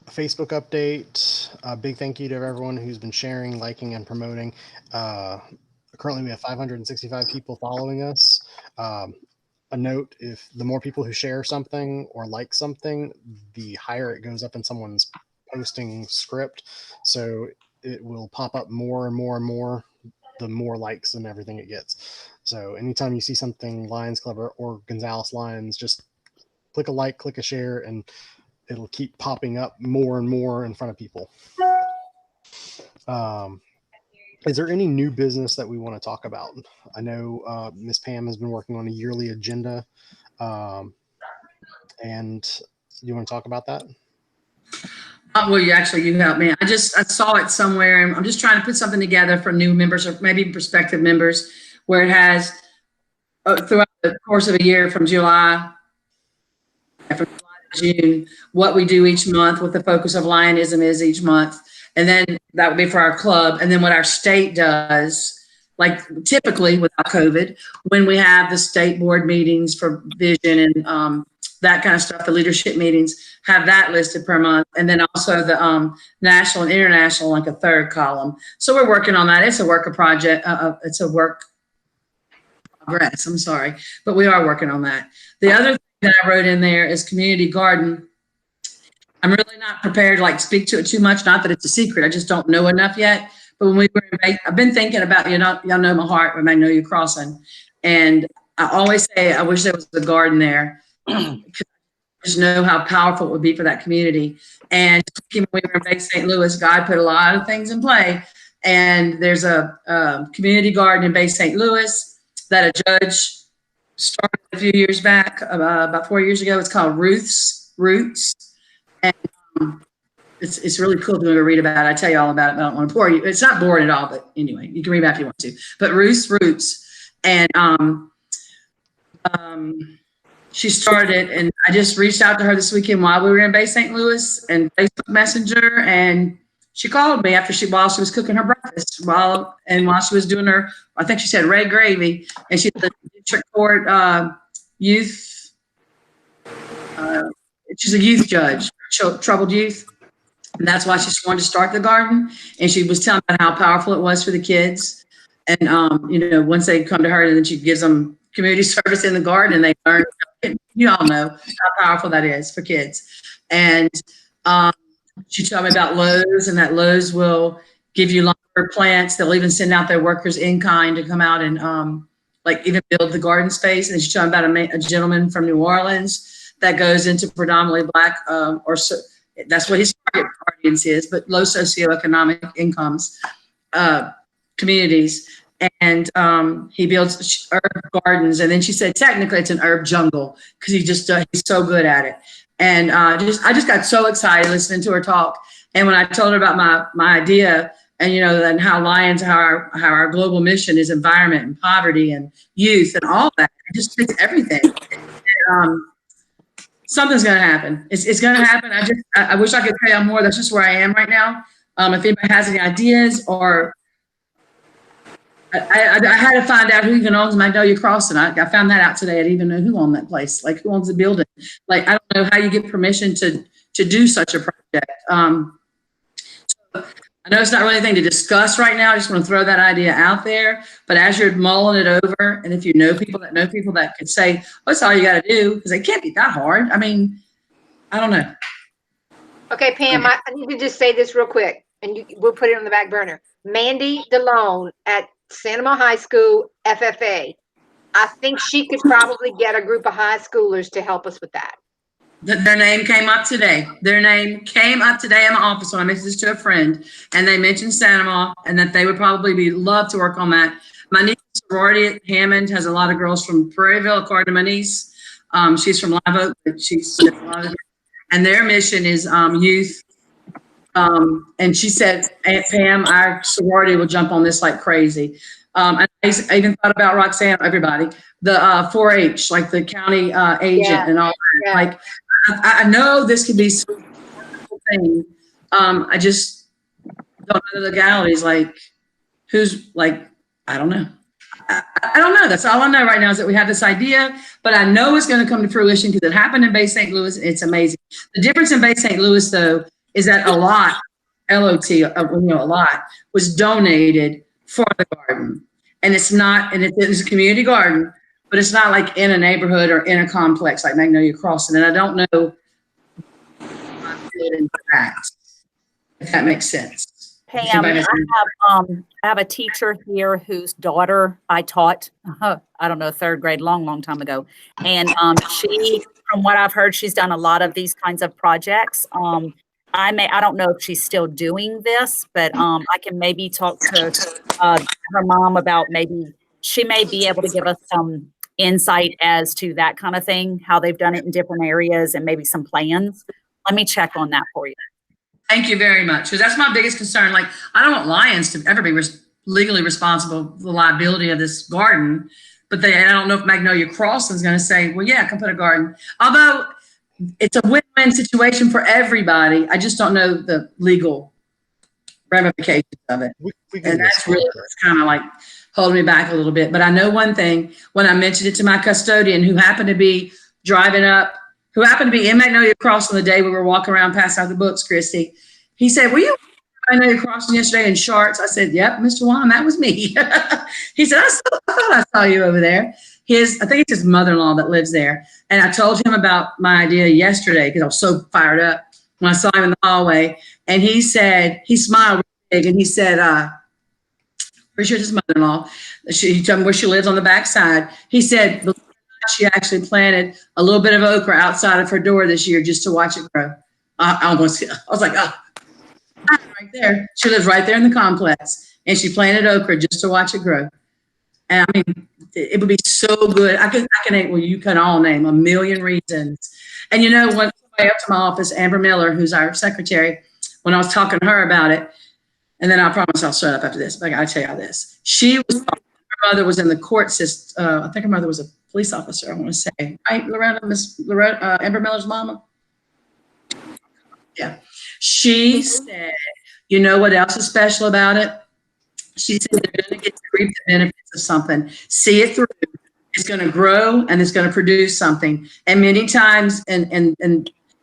Speaker 1: Facebook update. A big thank you to everyone who's been sharing, liking, and promoting. Currently, we have 565 people following us. A note, if the more people who share something or like something, the higher it goes up in someone's posting script. So it will pop up more and more and more the more likes and everything it gets. So anytime you see something Lions Club or Gonzales Lions, just click a like, click a share, and it'll keep popping up more and more in front of people. Is there any new business that we want to talk about? I know Miss Pam has been working on a yearly agenda. And you want to talk about that?
Speaker 3: Well, you helped me. I saw it somewhere, and I'm just trying to put something together for new members or maybe prospective members, where it has throughout the course of a year from July to June, what we do each month, what the focus of Lionism is each month. And then that would be for our club. And then what our state does, like typically without COVID, when we have the state board meetings for vision and that kind of stuff, the leadership meetings, have that listed per month. And then also the national and international, like a third column. So we're working on that. It's a work of project. It's a work progress. I'm sorry, but we are working on that. The other thing that I wrote in there is community garden. I'm really not prepared to like speak to it too much. Not that it's a secret. I just don't know enough yet. But when we were in, I've been thinking about, y'all know my heart with Magnolia Crossing. And I always say, I wish there was a garden there. Just know how powerful it would be for that community. And when we were in Bay St. Louis, God put a lot of things in play. And there's a community garden in Bay St. Louis that a judge started a few years back, about 4 years ago. It's called Roots. And it's really cool if you want to read about it. I tell you all about it, but I don't want to bore you. It's not boring at all, but anyway, you can read about it if you want to. But Roots. And she started, and I just reached out to her this weekend while we were in Bay St. Louis and Facebook Messenger, and she called me while she was cooking her breakfast, while she was doing her, I think she said red gravy, and she's the district court youth, she's a youth judge, troubled youth, and that's why she wanted to start the garden. And she was telling me how powerful it was for the kids, and once they come to her, and then she gives them community service in the garden, and they learn. You all know how powerful that is for kids. And she told me about Lowe's, and that Lowe's will give you longer plants. They'll even send out their workers in kind to come out and even build the garden space. And she told me about a gentleman from New Orleans that goes into predominantly Black, that's what his target audience is, but low socioeconomic incomes, communities. And he builds herb gardens. And then she said, technically it's an herb jungle because he's so good at it. And I just got so excited listening to her talk. And when I told her about my idea, and and how Lions, how our global mission is environment and poverty and youth and all that, it just fits everything. And, something's going to happen. It's going to happen. I wish I could tell you more. That's just where I am right now. If anybody has any ideas, or I had to find out who even owns Magnolia Crossing. I found that out today. I didn't even know who owned that place. Like, who owns the building? Like, I don't know how you get permission to do such a project. So I know it's not really anything to discuss right now. I just want to throw that idea out there. But as you're mulling it over, and if you know people that could say, "What's all you got to do?" Because it can't be that hard. I mean, I don't know.
Speaker 4: Okay, Pam, I need to just say this real quick, and we'll put it on the back burner. Mandy DeLone at Santa Monica High School FFA. I think she could probably get a group of high schoolers to help us with that.
Speaker 3: Their name came up today. Their name came up today in my office when I mentioned this to a friend, and they mentioned Santa Monica, and that they would probably love to work on that. My niece sorority at Hammond has a lot of girls from Prairieville, according to my niece. She's from Live Oak, but and their mission is youth. And she said, Aunt Pam, our sorority will jump on this like crazy. And I even thought about Roxanne, everybody, the 4-H, like the county agent and all that.
Speaker 4: Yeah.
Speaker 3: Like, I know this could be some wonderful thing. I just don't know the legalities. Like, who's like, I don't know. I don't know. That's all I know right now is that we have this idea, but I know it's going to come to fruition because it happened in Bay St. Louis. It's amazing. The difference in Bay St. Louis, though, is that a lot, a lot was donated for the garden. And it's a community garden, but it's not like in a neighborhood or in a complex like Magnolia Crossing. And I don't know if that makes sense.
Speaker 2: Pam, I have a teacher here whose daughter I taught, I don't know, third grade, long time ago. And she, from what I've heard, she's done a lot of these kinds of projects. I don't know if she's still doing this, but I can maybe talk to her mom about maybe she may be able to give us some insight as to that kind of thing, how they've done it in different areas and maybe some plans. Let me check on that for you.
Speaker 3: Thank you very much. Because that's my biggest concern. Like, I don't want Lions to ever be legally responsible for the liability of this garden. But I don't know if Magnolia Crossing is going to say, well, yeah, I can put a garden. Although it's a win-win situation for everybody. I just don't know the legal ramifications of it.
Speaker 1: We can
Speaker 3: And that's
Speaker 1: discuss
Speaker 3: really
Speaker 1: it.
Speaker 3: what's kind of like holding me back a little bit. But I know one thing, when I mentioned it to my custodian who happened to be driving up, who happened to be in Magnolia Crossing the day we were walking around passing out the books, Christy, he said, were you in Magnolia Crossing yesterday in shorts? I said, yep, Mr. Juan, that was me. He said, I thought I saw you over there. I think it's his mother-in-law that lives there. And I told him about my idea yesterday because I was so fired up when I saw him in the hallway. And he said, he smiled big and he said, pretty sure it's his mother-in-law. He told me where she lives on the back side. He said she actually planted a little bit of okra outside of her door this year just to watch it grow. I was like, oh, right there. She lives right there in the complex. And she planted okra just to watch it grow. And I mean, it would be so good. I can name, well, you can all name a million reasons. And you know, when somebody up to my office, Amber Miller, who's our secretary, when I was talking to her about it, and then I promise I'll shut up after this, but I gotta tell y'all this. She was, her mother was in the court system. I think her mother was a police officer, I want to say. Right, Loretta, Miss Loretta, Amber Miller's mama? Yeah. She said, you know what else is special about it? She said they're going to get to reap the benefits of something, see it through. It's going to grow and it's going to produce something. And many times in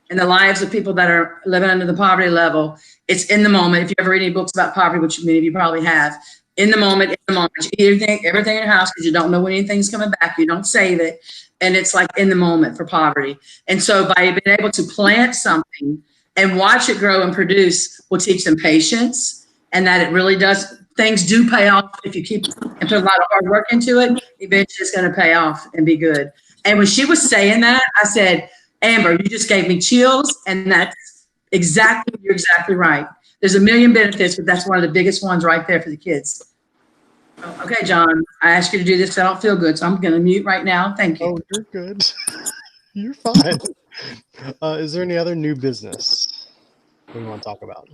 Speaker 3: the lives of people that are living under the poverty level, it's in the moment. If you ever read any books about poverty, which many of you probably have, in the moment, you eat everything in your house because you don't know when anything's coming back. You don't save it. And it's like in the moment for poverty. And so by being able to plant something and watch it grow and produce will teach them patience and that it really does. Things do pay off if you keep and put a lot of hard work into it. Eventually, it's going to pay off and be good. And when she was saying that, I said, Amber, you just gave me chills, and you're exactly right. There's a million benefits, but that's one of the biggest ones right there for the kids. Okay, John, I asked you to do this because I don't feel good, so I'm going to mute right now. Thank you.
Speaker 1: Oh, you're good. You're fine. Is there any other new business we want to talk about?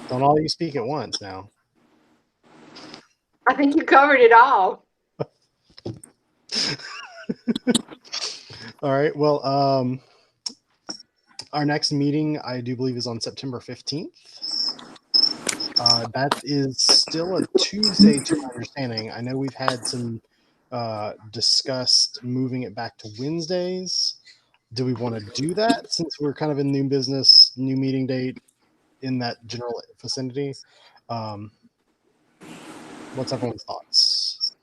Speaker 1: Don't all you speak at once now.
Speaker 4: I think you covered it all.
Speaker 1: All right. Well, our next meeting, I do believe, is on September 15th. That is still a Tuesday, to my understanding. I know we've had some discussed moving it back to Wednesdays. Do we want to do that since we're kind of in new business, new meeting date in that general vicinity? What's everyone's thoughts?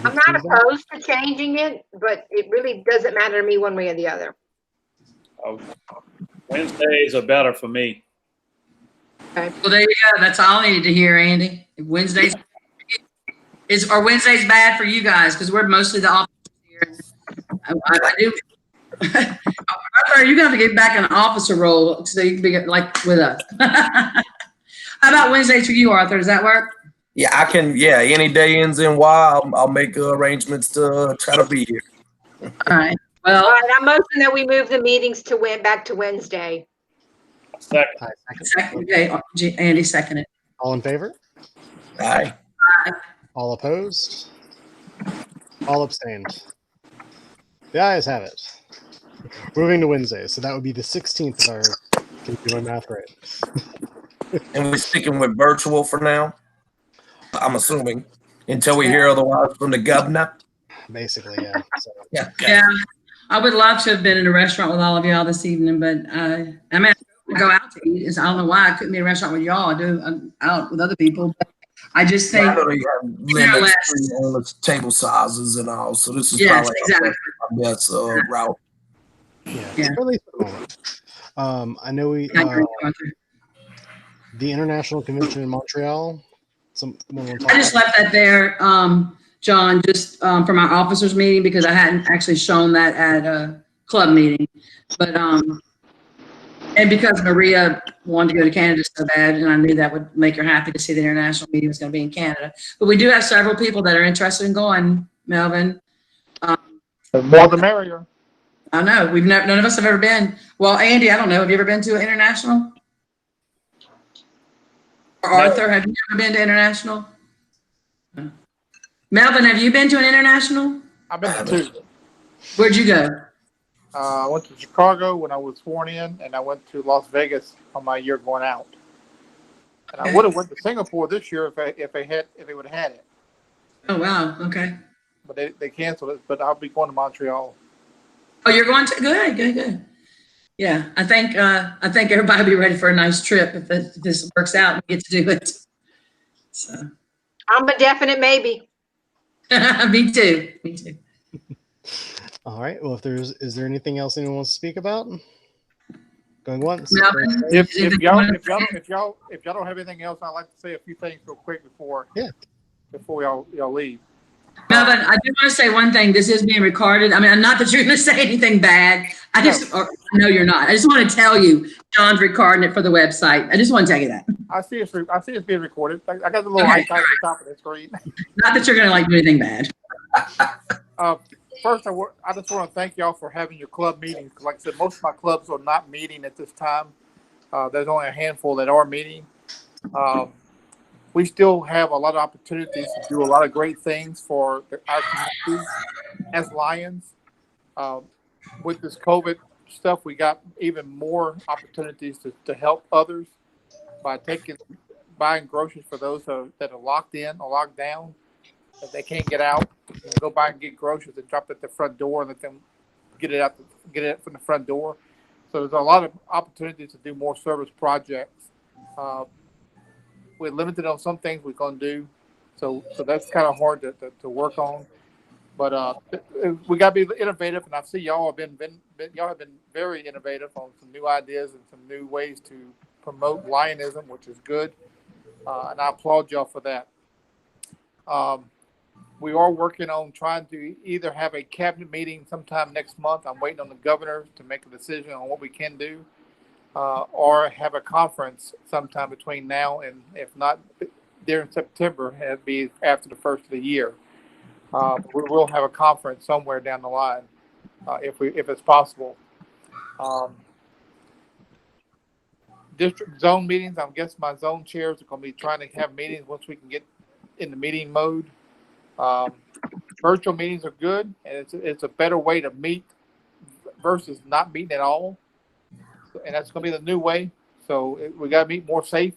Speaker 4: I'm not opposed to changing it, but it really doesn't matter to me one way or the other.
Speaker 6: Oh, Wednesdays are better for me.
Speaker 3: Okay. Well, there you go. That's all I needed to hear, Andy. Wednesdays are Wednesdays bad for you guys because we're mostly the officers here. I do. Arthur, you're going to have to get back in an officer role so you can be like with us. How about Wednesdays for you, Arthur? Does that work?
Speaker 8: Yeah, I can. Yeah, any day ends in Y. I'll make arrangements to try to be here.
Speaker 3: All right. Well,
Speaker 4: all right, I'm motioning that we move the meetings back to Wednesday.
Speaker 3: Second. Okay, Andy seconded.
Speaker 1: All in favor?
Speaker 8: Aye.
Speaker 1: All opposed? All abstained. The ayes have it. Moving to Wednesday, so that would be the 16th. Can you do my math right?
Speaker 8: And we're sticking with virtual for now. I'm assuming until we hear otherwise from the governor.
Speaker 1: Basically, yeah. So,
Speaker 3: yeah. I would love to have been in a restaurant with all of y'all this evening, but I mean, I go out to eat. I don't know why I couldn't be in a restaurant with y'all. I'm out with other people. But I just think
Speaker 8: I know they have limits on the table sizes and all, so this is probably our best route.
Speaker 1: Yeah. At least for the moment. I know the International Convention in Montreal.
Speaker 3: I just left that there, John, just for my officers meeting because I hadn't actually shown that at a club meeting, but and because Maria wanted to go to Canada so bad, and I knew that would make her happy to see the international meeting was going to be in Canada. But we do have several people that are interested in going. Melvin,
Speaker 5: the more the merrier.
Speaker 3: I know none of us have ever been. Well, Andy, I don't know. Have you ever been to an international? Or Arthur, have you ever been to international? No. Melvin, have you been to an international?
Speaker 5: I've been to 2.
Speaker 3: Where'd you go?
Speaker 5: I went to Chicago when I was sworn in, and I went to Las Vegas on my year going out. And I would have went to Singapore this year if they would have had it.
Speaker 3: Oh wow, okay.
Speaker 5: But they canceled it. But I'll be going to Montreal.
Speaker 3: Oh, you're going to good. Yeah, I think everybody will be ready for a nice trip if this works out and we get to do it. So
Speaker 4: I'm a definite maybe.
Speaker 3: me too.
Speaker 1: All right. Well, is there anything else anyone wants to speak about? Going once.
Speaker 3: Melvin,
Speaker 5: If y'all don't have anything else, I'd like to say a few things real quick before y'all leave.
Speaker 3: Melvin, I do want to say one thing. This is being recorded. I mean, not that you're going to say anything bad. I know you're not. I just want to tell you, John's recording it for the website. I just want to tell you that.
Speaker 5: I see it's being recorded. I got the little icon at the top of the screen.
Speaker 3: Not that you're going to do anything bad.
Speaker 5: First, I just want to thank y'all for having your club meetings. Like I said, most of my clubs are not meeting at this time. There's only a handful that are meeting. We still have a lot of opportunities to do a lot of great things for our community as Lions. With this COVID stuff, we got even more opportunities to help others by buying groceries for those that are locked in or locked down, that they can't get out. You go by and get groceries and drop it at the front door and let them get it from the front door. So there's a lot of opportunities to do more service projects. We're limited on some things we're going to do, so that's kind of hard to work on. But we got to be innovative, and I see y'all have been very innovative on some new ideas and some new ways to promote Lionism, which is good, and I applaud y'all for that. We are working on trying to either have a cabinet meeting sometime next month. I'm waiting on the governor to make a decision on what we can do. Or have a conference sometime between now and, if not during September, it'd be after the first of the year. We will have a conference somewhere down the line, if it's possible. District zone meetings. I guess my zone chairs are going to be trying to have meetings once we can get in the meeting mode. Virtual meetings are good, and it's a better way to meet versus not meeting at all. And that's going to be the new way. So we got to meet more safe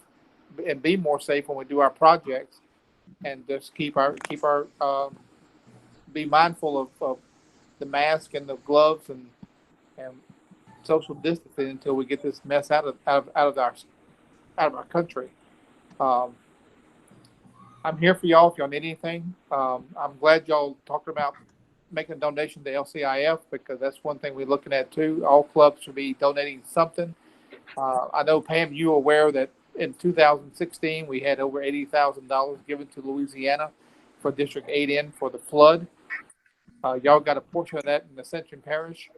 Speaker 5: and be more safe when we do our projects, and just be mindful of the mask and the gloves and social distancing until we get this mess out of our country. I'm here for y'all if y'all need anything. I'm glad y'all talked about making a donation to LCIF, because that's one thing we're looking at too. All clubs should be donating something. I know, Pam, you are aware that in 2016 we had over $80,000 given to Louisiana for District 8N for the flood. Y'all got a portion of that in Ascension Parish.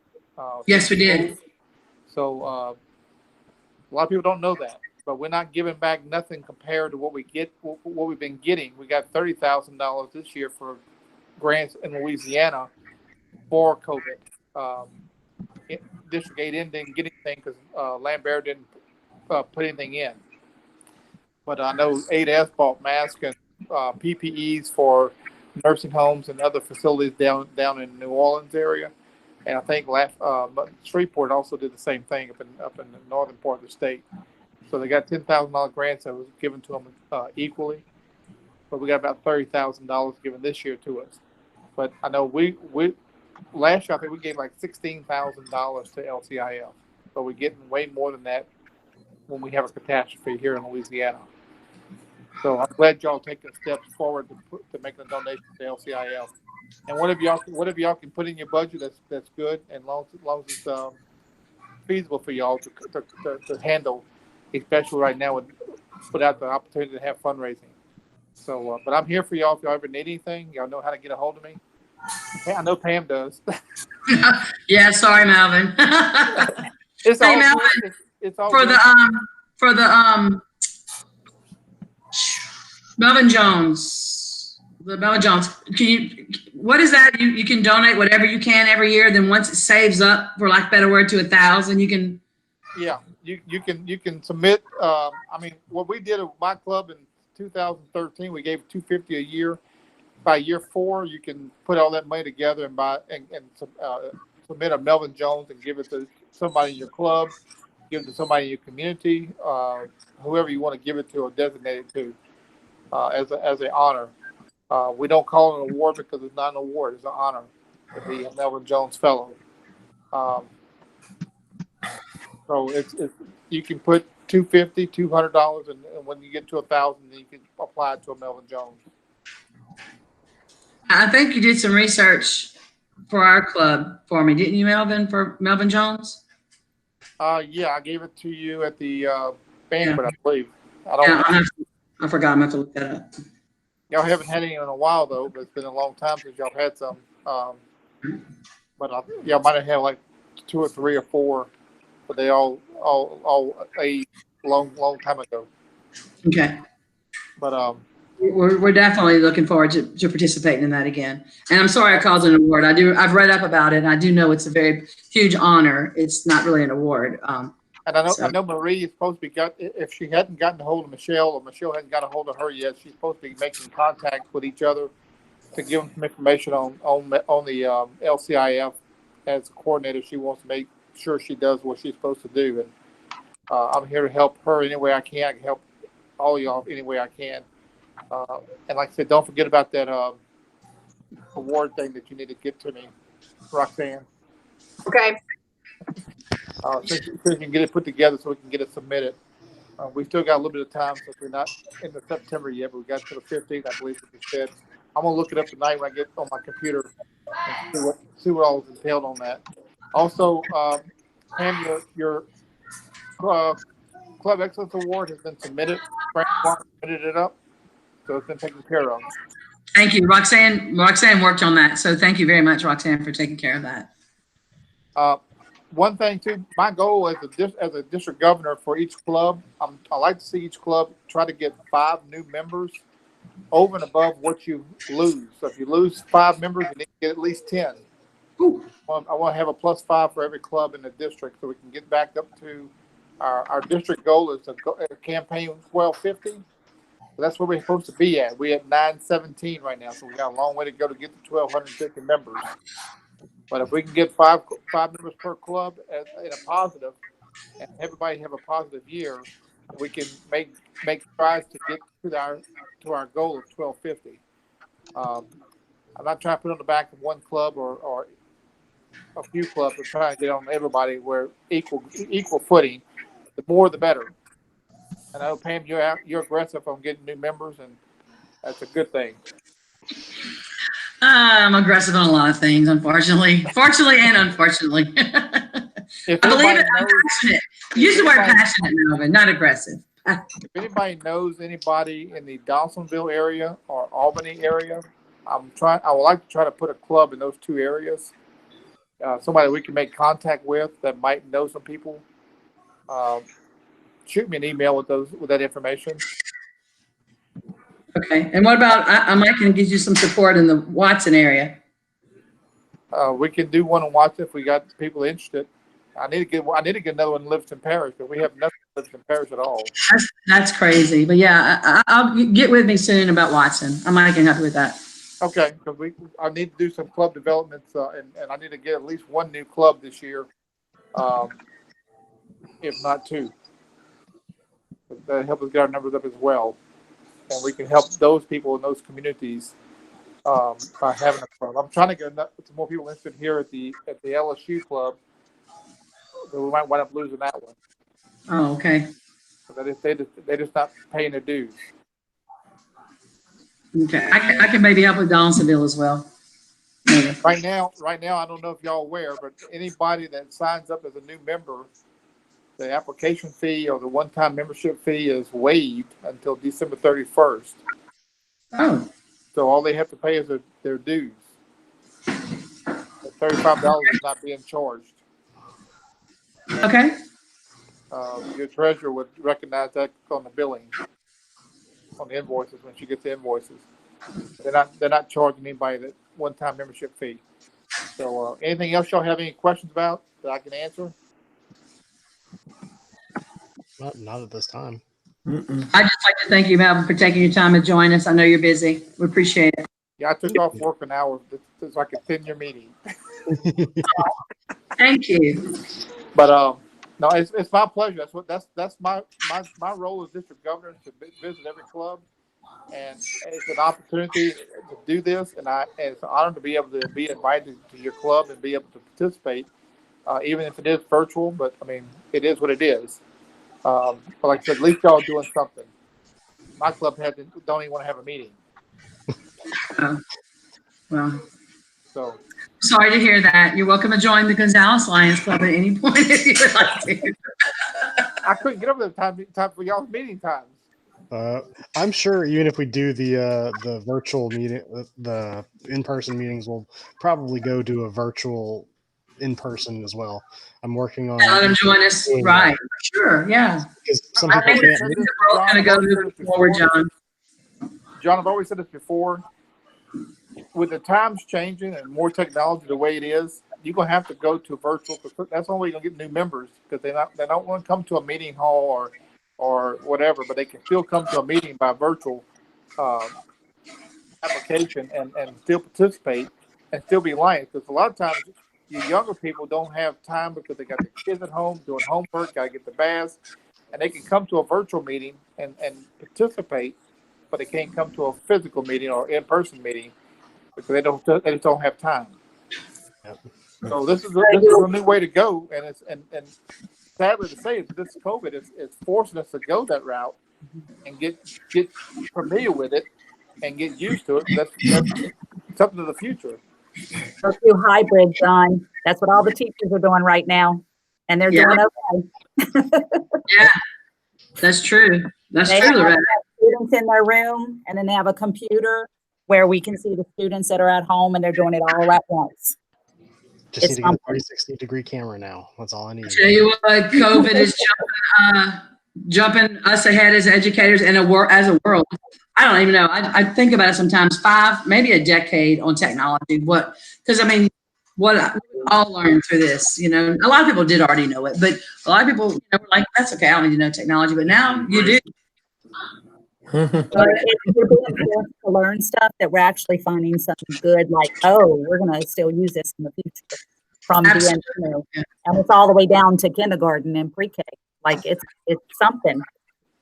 Speaker 3: Yes, we did.
Speaker 5: So a lot of people don't know that, but we're not giving back nothing compared to what we've been getting. We got $30,000 this year for grants in Louisiana for COVID. District 8N didn't get anything because Lambert didn't put anything in. But I know 8S bought masks and PPEs for nursing homes and other facilities down in New Orleans area. And I think Shreveport also did the same thing up in the northern part of the state. So they got $10,000 grants that was given to them equally. But we got about $30,000 given this year to us. But I know we last year I think we gave like $16,000 to LCIF. But we're getting way more than that when we have a catastrophe here in Louisiana. So I'm glad y'all taking steps forward to making a donation to LCIF. And whatever y'all can put in your budget, that's good, and long as it's feasible for y'all to handle, especially right now without the opportunity to have fundraising. So, but I'm here for y'all if y'all ever need anything. Y'all know how to get a hold of me. I know Pam does.
Speaker 3: Yeah, sorry, Melvin.
Speaker 5: It's
Speaker 3: hey,
Speaker 5: all
Speaker 3: Melvin,
Speaker 5: good. It's all
Speaker 3: for
Speaker 5: good.
Speaker 3: Melvin Jones, what is that? You can donate whatever you can every year. Then once it saves up, for lack of a better word, to 1,000, you can.
Speaker 5: Yeah, you can submit. I mean, what we did at my club in 2013, we gave $250 a year. by year 4, you can put all that money together and buy and submit a Melvin Jones and give it to somebody in your club, give it to somebody in your community, whoever you want to give it to or designate it to, as an honor. We don't call it an award because it's not an award; it's an honor to be a Melvin Jones Fellow. So it's you can put $250, $200, and when you get to 1,000, then you can apply it to a Melvin Jones.
Speaker 3: I think you did some research for our club for me, didn't you, Melvin, for Melvin Jones?
Speaker 5: Yeah, I gave it to you at the banquet, I believe.
Speaker 3: I forgot. I'm going to have to look that up.
Speaker 5: Y'all haven't had any in a while, though, but it's been a long time since y'all had some. But y'all might have had like 2 or 3 or 4, but they all a long time ago.
Speaker 3: Okay.
Speaker 5: But
Speaker 3: we're definitely looking forward to participating in that again. And I'm sorry I called it an award. I've read up about it, and I do know it's a very huge honor. It's not really an award.
Speaker 5: And I know Marie is supposed to be if she hadn't gotten a hold of Michelle, or Michelle hadn't got a hold of her yet, she's supposed to be making contact with each other to give them some information on the LCIF as a coordinator. She wants to make sure she does what she's supposed to do, and I'm here to help her any way I can. I can help all y'all any way I can. And like I said, don't forget about that award thing that you need to get to me, Roxanne.
Speaker 4: Okay.
Speaker 5: So you can get it put together so we can get it submitted. We still got a little bit of time since we're not in the September yet, but we got to the 15th, I believe, what you said. I'm gonna look it up tonight when I get on my computer and see what all is entailed on that. Also, Pam, your Club Excellence Award has been submitted. Frank submitted it up, so it's been taken care of.
Speaker 3: Thank you, Roxanne. Roxanne worked on that, so thank you very much, Roxanne, for taking care of that.
Speaker 5: One thing too, my goal as a district governor for each club, I like to see each club try to get 5 new members over and above what you lose. So if you lose 5 members, you need to get at least 10.
Speaker 3: Ooh.
Speaker 5: I want to have a +5 for every club in the district so we can get back up to our district goal is a campaign 1250. So that's where we're supposed to be at. We're at 917 right now, so we got a long way to go to get to 1,250 members. But if we can get five members per club in a positive, and everybody have a positive year, we can make strides to get to our goal of 1,250. I'm not trying to put on the back of one club or a few clubs. I'm trying to get on everybody where equal footing. The more, the better. And I know, Pam, you're aggressive on getting new members, and that's a good thing.
Speaker 3: I'm aggressive on a lot of things, unfortunately. Fortunately and unfortunately.
Speaker 5: If
Speaker 3: I believe
Speaker 5: anybody
Speaker 3: it. I'm
Speaker 5: knows,
Speaker 3: passionate. Use the word passionate, Melvin, not aggressive.
Speaker 5: if anybody knows anybody in the Dawsonville area or Albany area, I would like to try to put a club in those 2 areas. Somebody we can make contact with that might know some people. Shoot me an email with that information.
Speaker 3: Okay. And what about, I might can get you some support in the Watson area.
Speaker 5: We can do one in Watson if we got people interested. I need to get another one in Livingston Parish, but we have nothing in Livingston Parish at all.
Speaker 3: That's crazy. But yeah, I'll get with me soon about Watson. I might can help you with that.
Speaker 5: Okay, because I need to do some club developments, and I need to get at least 1 new club this year, if not 2. That help us get our numbers up as well, and we can help those people in those communities by having a club. I'm trying to get some more people interested here at the LSU club, but we might wind up losing that one.
Speaker 3: Oh, okay.
Speaker 5: They're just not paying their dues.
Speaker 3: Okay, I can maybe help with Dawsonville as well. Maybe.
Speaker 5: Right now, I don't know if y'all are aware, but anybody that signs up as a new member, the application fee or the one-time membership fee is waived until December 31st.
Speaker 3: Oh.
Speaker 5: So all they have to pay is their dues. $35 is not being charged.
Speaker 3: Okay.
Speaker 5: Your treasurer would recognize that on the billing, on the invoices when she gets the invoices. They're not charging anybody that one-time membership fee. So anything else y'all have any questions about that I can answer?
Speaker 1: Not at this time.
Speaker 3: I'd just like to thank you, Melvin, for taking your time to join us. I know you're busy. We appreciate it.
Speaker 5: Yeah, I took off work an hour. It's like a 10-year meeting.
Speaker 3: Thank you.
Speaker 5: But no, it's my pleasure. That's my role as district governor to visit every club, and it's an opportunity to do this, and it's an honor to be able to be invited to your club and be able to participate, even if it is virtual. But I mean, it is what it is. But like I said, at least y'all doing something. My club don't even want to have a meeting.
Speaker 3: Well,
Speaker 5: So
Speaker 3: sorry to hear that. You're welcome to join the Gonzales Lions Club at any point if you would like to.
Speaker 5: I couldn't get up there time for y'all's meeting times.
Speaker 1: I'm sure even if we do the virtual meeting, the in-person meetings, we'll probably go to a virtual in-person as well. I'm working on
Speaker 3: Let them join us. Right. Sure. Yeah.
Speaker 1: Because some
Speaker 3: I
Speaker 1: people
Speaker 3: think
Speaker 1: can't.
Speaker 3: we're all going to go moving forward, John.
Speaker 5: John, I've always said this before. With the times changing and more technology the way it is, you're gonna have to go to virtual. That's the only way you're gonna get new members, because they don't want to come to a meeting hall or whatever, but they can still come to a meeting by virtual application and still participate and still be Lions. Because a lot of times you younger people don't have time because they got their kids at home doing homework, gotta get the baths, and they can come to a virtual meeting and participate, but they can't come to a physical meeting or in-person meeting because they just don't have time.
Speaker 1: Yep.
Speaker 5: So this is a new way to go, and it's and sadly to say, this COVID is forcing us to go that route and get familiar with it and get used to it. That's something of the future.
Speaker 2: Let's do hybrid, John. That's what all the teachers are doing right now, and they're doing okay.
Speaker 3: Yeah, that's true. That's
Speaker 2: They
Speaker 3: true,
Speaker 2: have
Speaker 3: Loretta.
Speaker 2: students in their room, and then they have a computer where we can see the students that are at home, and they're doing it all at once.
Speaker 1: Just need to get a 360-degree camera now. That's all I need.
Speaker 3: Tell you what, COVID is jumping us ahead as educators and as a world. I don't even know. I think about it sometimes, 5, maybe a decade on technology. Because I mean, what we all learned through this, you know, a lot of people did already know it, but a lot of people, you know, were like, that's okay, I don't need to know technology, but now you do.
Speaker 2: We're being forced to learn stuff that we're actually finding something good, like, oh, we're going to still use this in the future from the end, and it's all the way down to kindergarten and pre-K. Like it's something.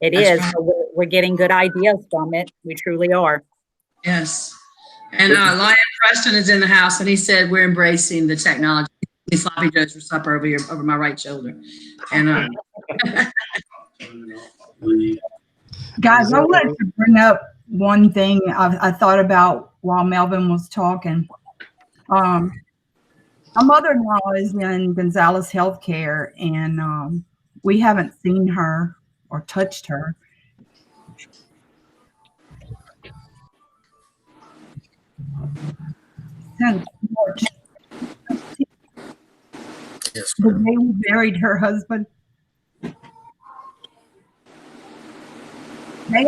Speaker 2: It is. Right. So we're getting good ideas from it. We truly are.
Speaker 3: Yes. And Lion Preston is in the house, and he said we're embracing the technology. Sloppy joes for supper over my right shoulder. And
Speaker 7: guys, I would like to bring up one thing I thought about while Melvin was talking. My mother-in-law is in Gonzales Healthcare, and we haven't seen her or touched her since March.
Speaker 8: Yes,
Speaker 7: The day we buried her husband. They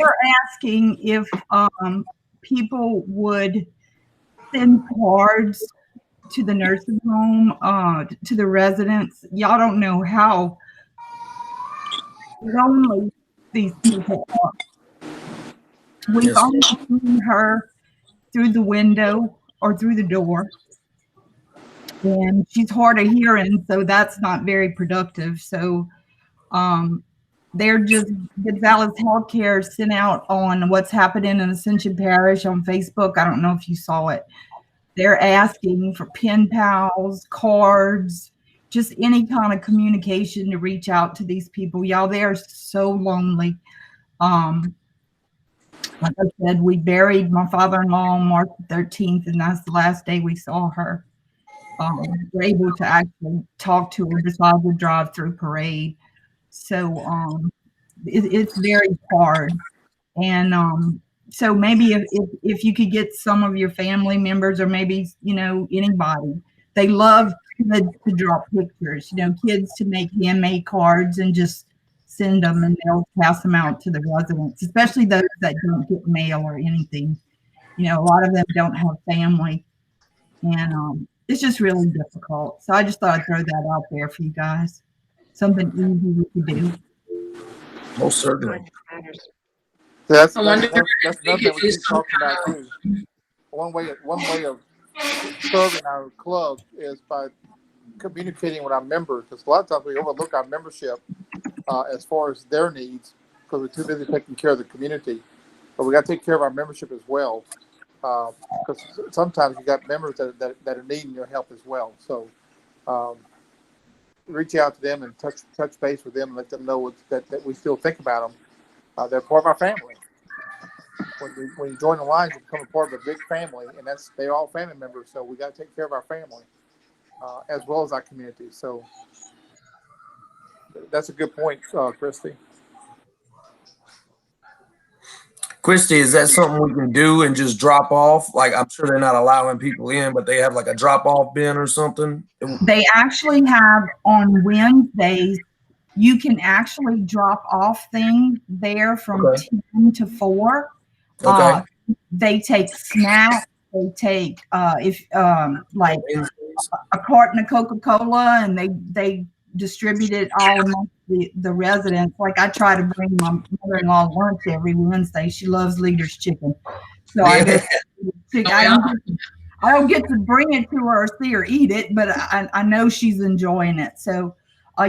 Speaker 7: are asking if people would send cards to the nursing home, to the residents. Y'all don't know how lonely these people are. We've only seen her through the window or through the door, and she's hard of hearing, so that's not very productive. So they're just, Gonzales Healthcare sent out on what's happening in Ascension Parish on Facebook. I don't know if you saw it. They're asking for pen pals, cards, just any kind of communication to reach out to these people. Y'all, they are so lonely. Like I said, we buried my father-in-law on March 13th, and that's the last day we saw her. We're able to actually talk to her besides the drive-through parade. So it's very hard. And so maybe if you could get some of your family members, or maybe, you know, anybody, they love kids to draw pictures, you know, kids to make handmade cards and just send them, and they'll pass them out to the residents, especially those that don't get mail or anything. You know, a lot of them don't have family, and it's just really difficult. So I just thought I'd throw that out there for you guys. Something easy we could do.
Speaker 8: Most certainly.
Speaker 5: That's nothing we keep talking about too. one way of serving our club is by communicating with our members, because a lot of times we overlook our membership as far as their needs because we're too busy taking care of the community. But we got to take care of our membership as well, because sometimes you got members that are needing your help as well. So reach out to them and touch base with them and let them know that we still think about them. They're part of our family. When you join the Lions, you become a part of a big family, and they're all family members. So we got to take care of our family as well as our community. So that's a good point, Christy.
Speaker 8: Christy, is that something we can do and just drop off? Like, I'm sure they're not allowing people in, but they have like a drop-off bin or something?
Speaker 7: They actually have on Wednesdays, you can actually drop off things there from 10 to 4.
Speaker 8: Okay.
Speaker 7: They take snacks. They take like a carton of Coca-Cola, and they distribute it all amongst the residents. Like, I try to bring my mother-in-law lunch every Wednesday. She loves Leader's chicken, so I go. I don't get to bring it to her or see her eat it, but I know she's enjoying it. So,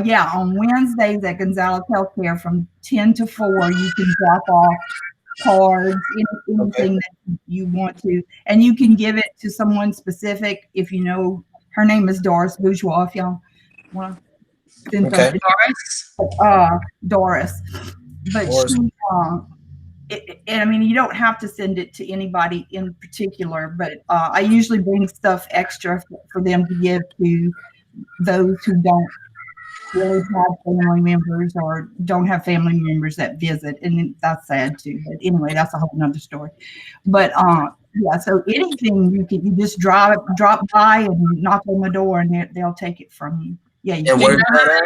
Speaker 7: yeah, on Wednesdays at Gonzales Healthcare from 10 to 4, you can drop off cards, anything that you want to, and you can give it to someone specific if you know. Her name is Doris Bourgeois. If y'all want to, Doris, but she. And I mean, you don't have to send it to anybody in particular, but I usually bring stuff extra for them to give to those who don't really have family members or don't have family members that visit. And that's sad too. But anyway, that's a whole nother story. But yeah, so anything you just drop by and knock on the door and they'll take it from you. Yeah.
Speaker 3: And where's that at?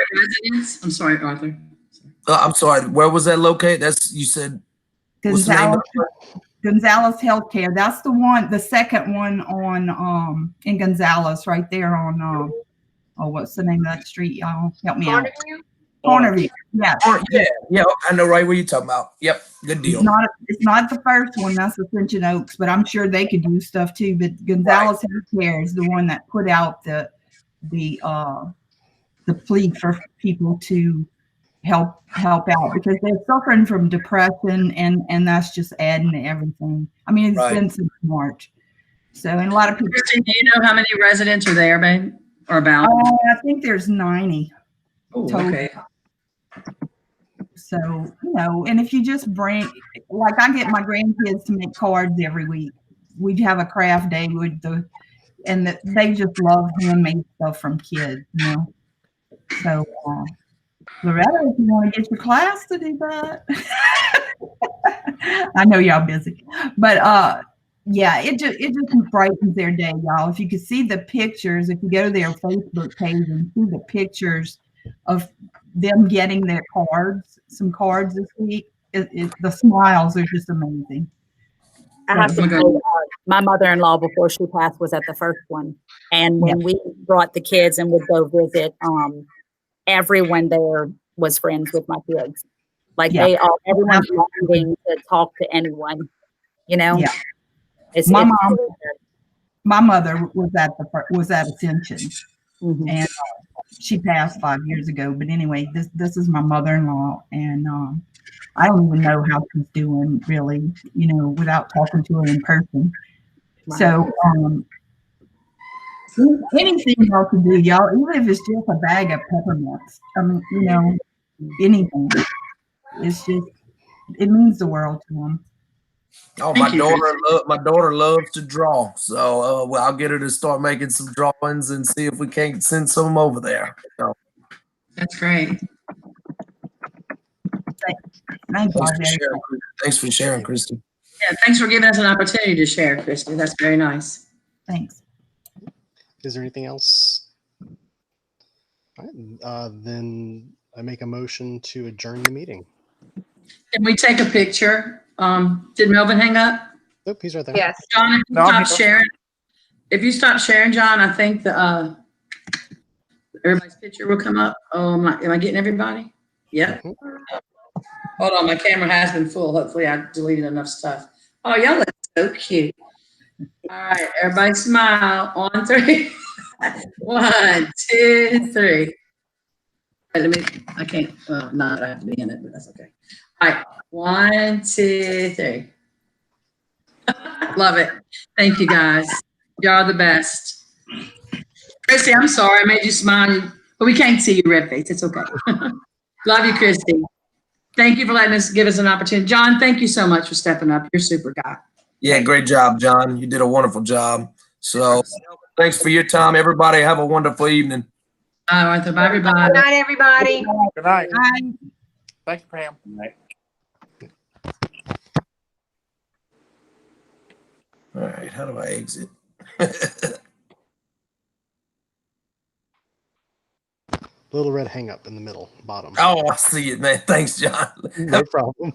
Speaker 3: I'm sorry, Arthur.
Speaker 8: I'm sorry. Where was that located? You said.
Speaker 7: Gonzales Healthcare. That's the second one on in Gonzales, right there on what's the name of that street? Y'all help me out. Cornerview. Yeah.
Speaker 8: Yeah. I know right where you're talking about. Yep. Good deal.
Speaker 7: It's not the first one. That's Ascension Oaks, but I'm sure they could do stuff too. But Gonzales Healthcare is the one that put out the plea for people to help out because they're suffering from depression and that's just adding to everything. I mean, it's been since March. So, and a lot of people.
Speaker 3: Christine, do you know how many residents are there, babe? Or about?
Speaker 7: I think there's 90.
Speaker 3: Oh, okay.
Speaker 7: So, and if you just bring, like I get my grandkids to make cards every week. We'd have a craft day they just love handmade stuff from kids, So, Loretta, if you want to get your class to do that. I know y'all busy, but yeah, it just brightens their day, y'all. If you could see the pictures, if you go to their Facebook page and see the pictures of them getting their some cards this week, the smiles are just amazing.
Speaker 2: I have to say, my mother-in-law before she passed was at the first one, and when we brought the kids and would go visit, everyone there was friends with my kids. Like everyone's wanting to talk to anyone,
Speaker 7: Yeah. My mother was at Ascension, and she passed 5 years ago. But anyway, this is my mother-in-law, and I don't even know how she's doing really, without talking to her in person. Right. So anything y'all can do, y'all, even if it's just a bag of peppermints. I mean, anything. It's just, it means the world to them.
Speaker 8: Oh, my daughter loves to draw, so I'll get her to start making some drawings and see if we can't send some over there. So.
Speaker 3: That's great.
Speaker 8: Thanks for sharing, Christy.
Speaker 3: Yeah, thanks for giving us an opportunity to share, Christy. That's very nice.
Speaker 7: Thanks.
Speaker 1: Is there anything else? All right, then I make a motion to adjourn the meeting.
Speaker 3: Can we take a picture? Did Melvin hang up?
Speaker 1: Nope, he's right there.
Speaker 4: Yes.
Speaker 3: John, if you stop sharing, John, I think everybody's picture will come up. Oh, am I getting everybody? Yep. Hold on, my camera has been full. Hopefully I deleted enough stuff. Oh, y'all look so cute. All right, everybody smile on 3. 1, 2, 3. Wait, I can't, well, not, I have to be in it, but that's okay. All right, 1, 2, 3. Love it. Thank you, guys. Y'all are the best. Christy, I'm sorry I made you smile, but we can't see your red face. It's okay. Love you, Christy. Thank you for letting us give us an opportunity. John, thank you so much for stepping up. You're a super guy.
Speaker 8: Yeah, great job, John. You did a wonderful job. So thanks for your time. Everybody have a wonderful evening.
Speaker 3: All right, bye, everybody.
Speaker 4: Good night, everybody.
Speaker 5: Good night.
Speaker 7: Bye.
Speaker 5: Thanks, Pam.
Speaker 8: All right, how do I exit?
Speaker 1: Little red hang up in the middle, bottom.
Speaker 8: Oh, I see it, man. Thanks, John.
Speaker 1: No problem.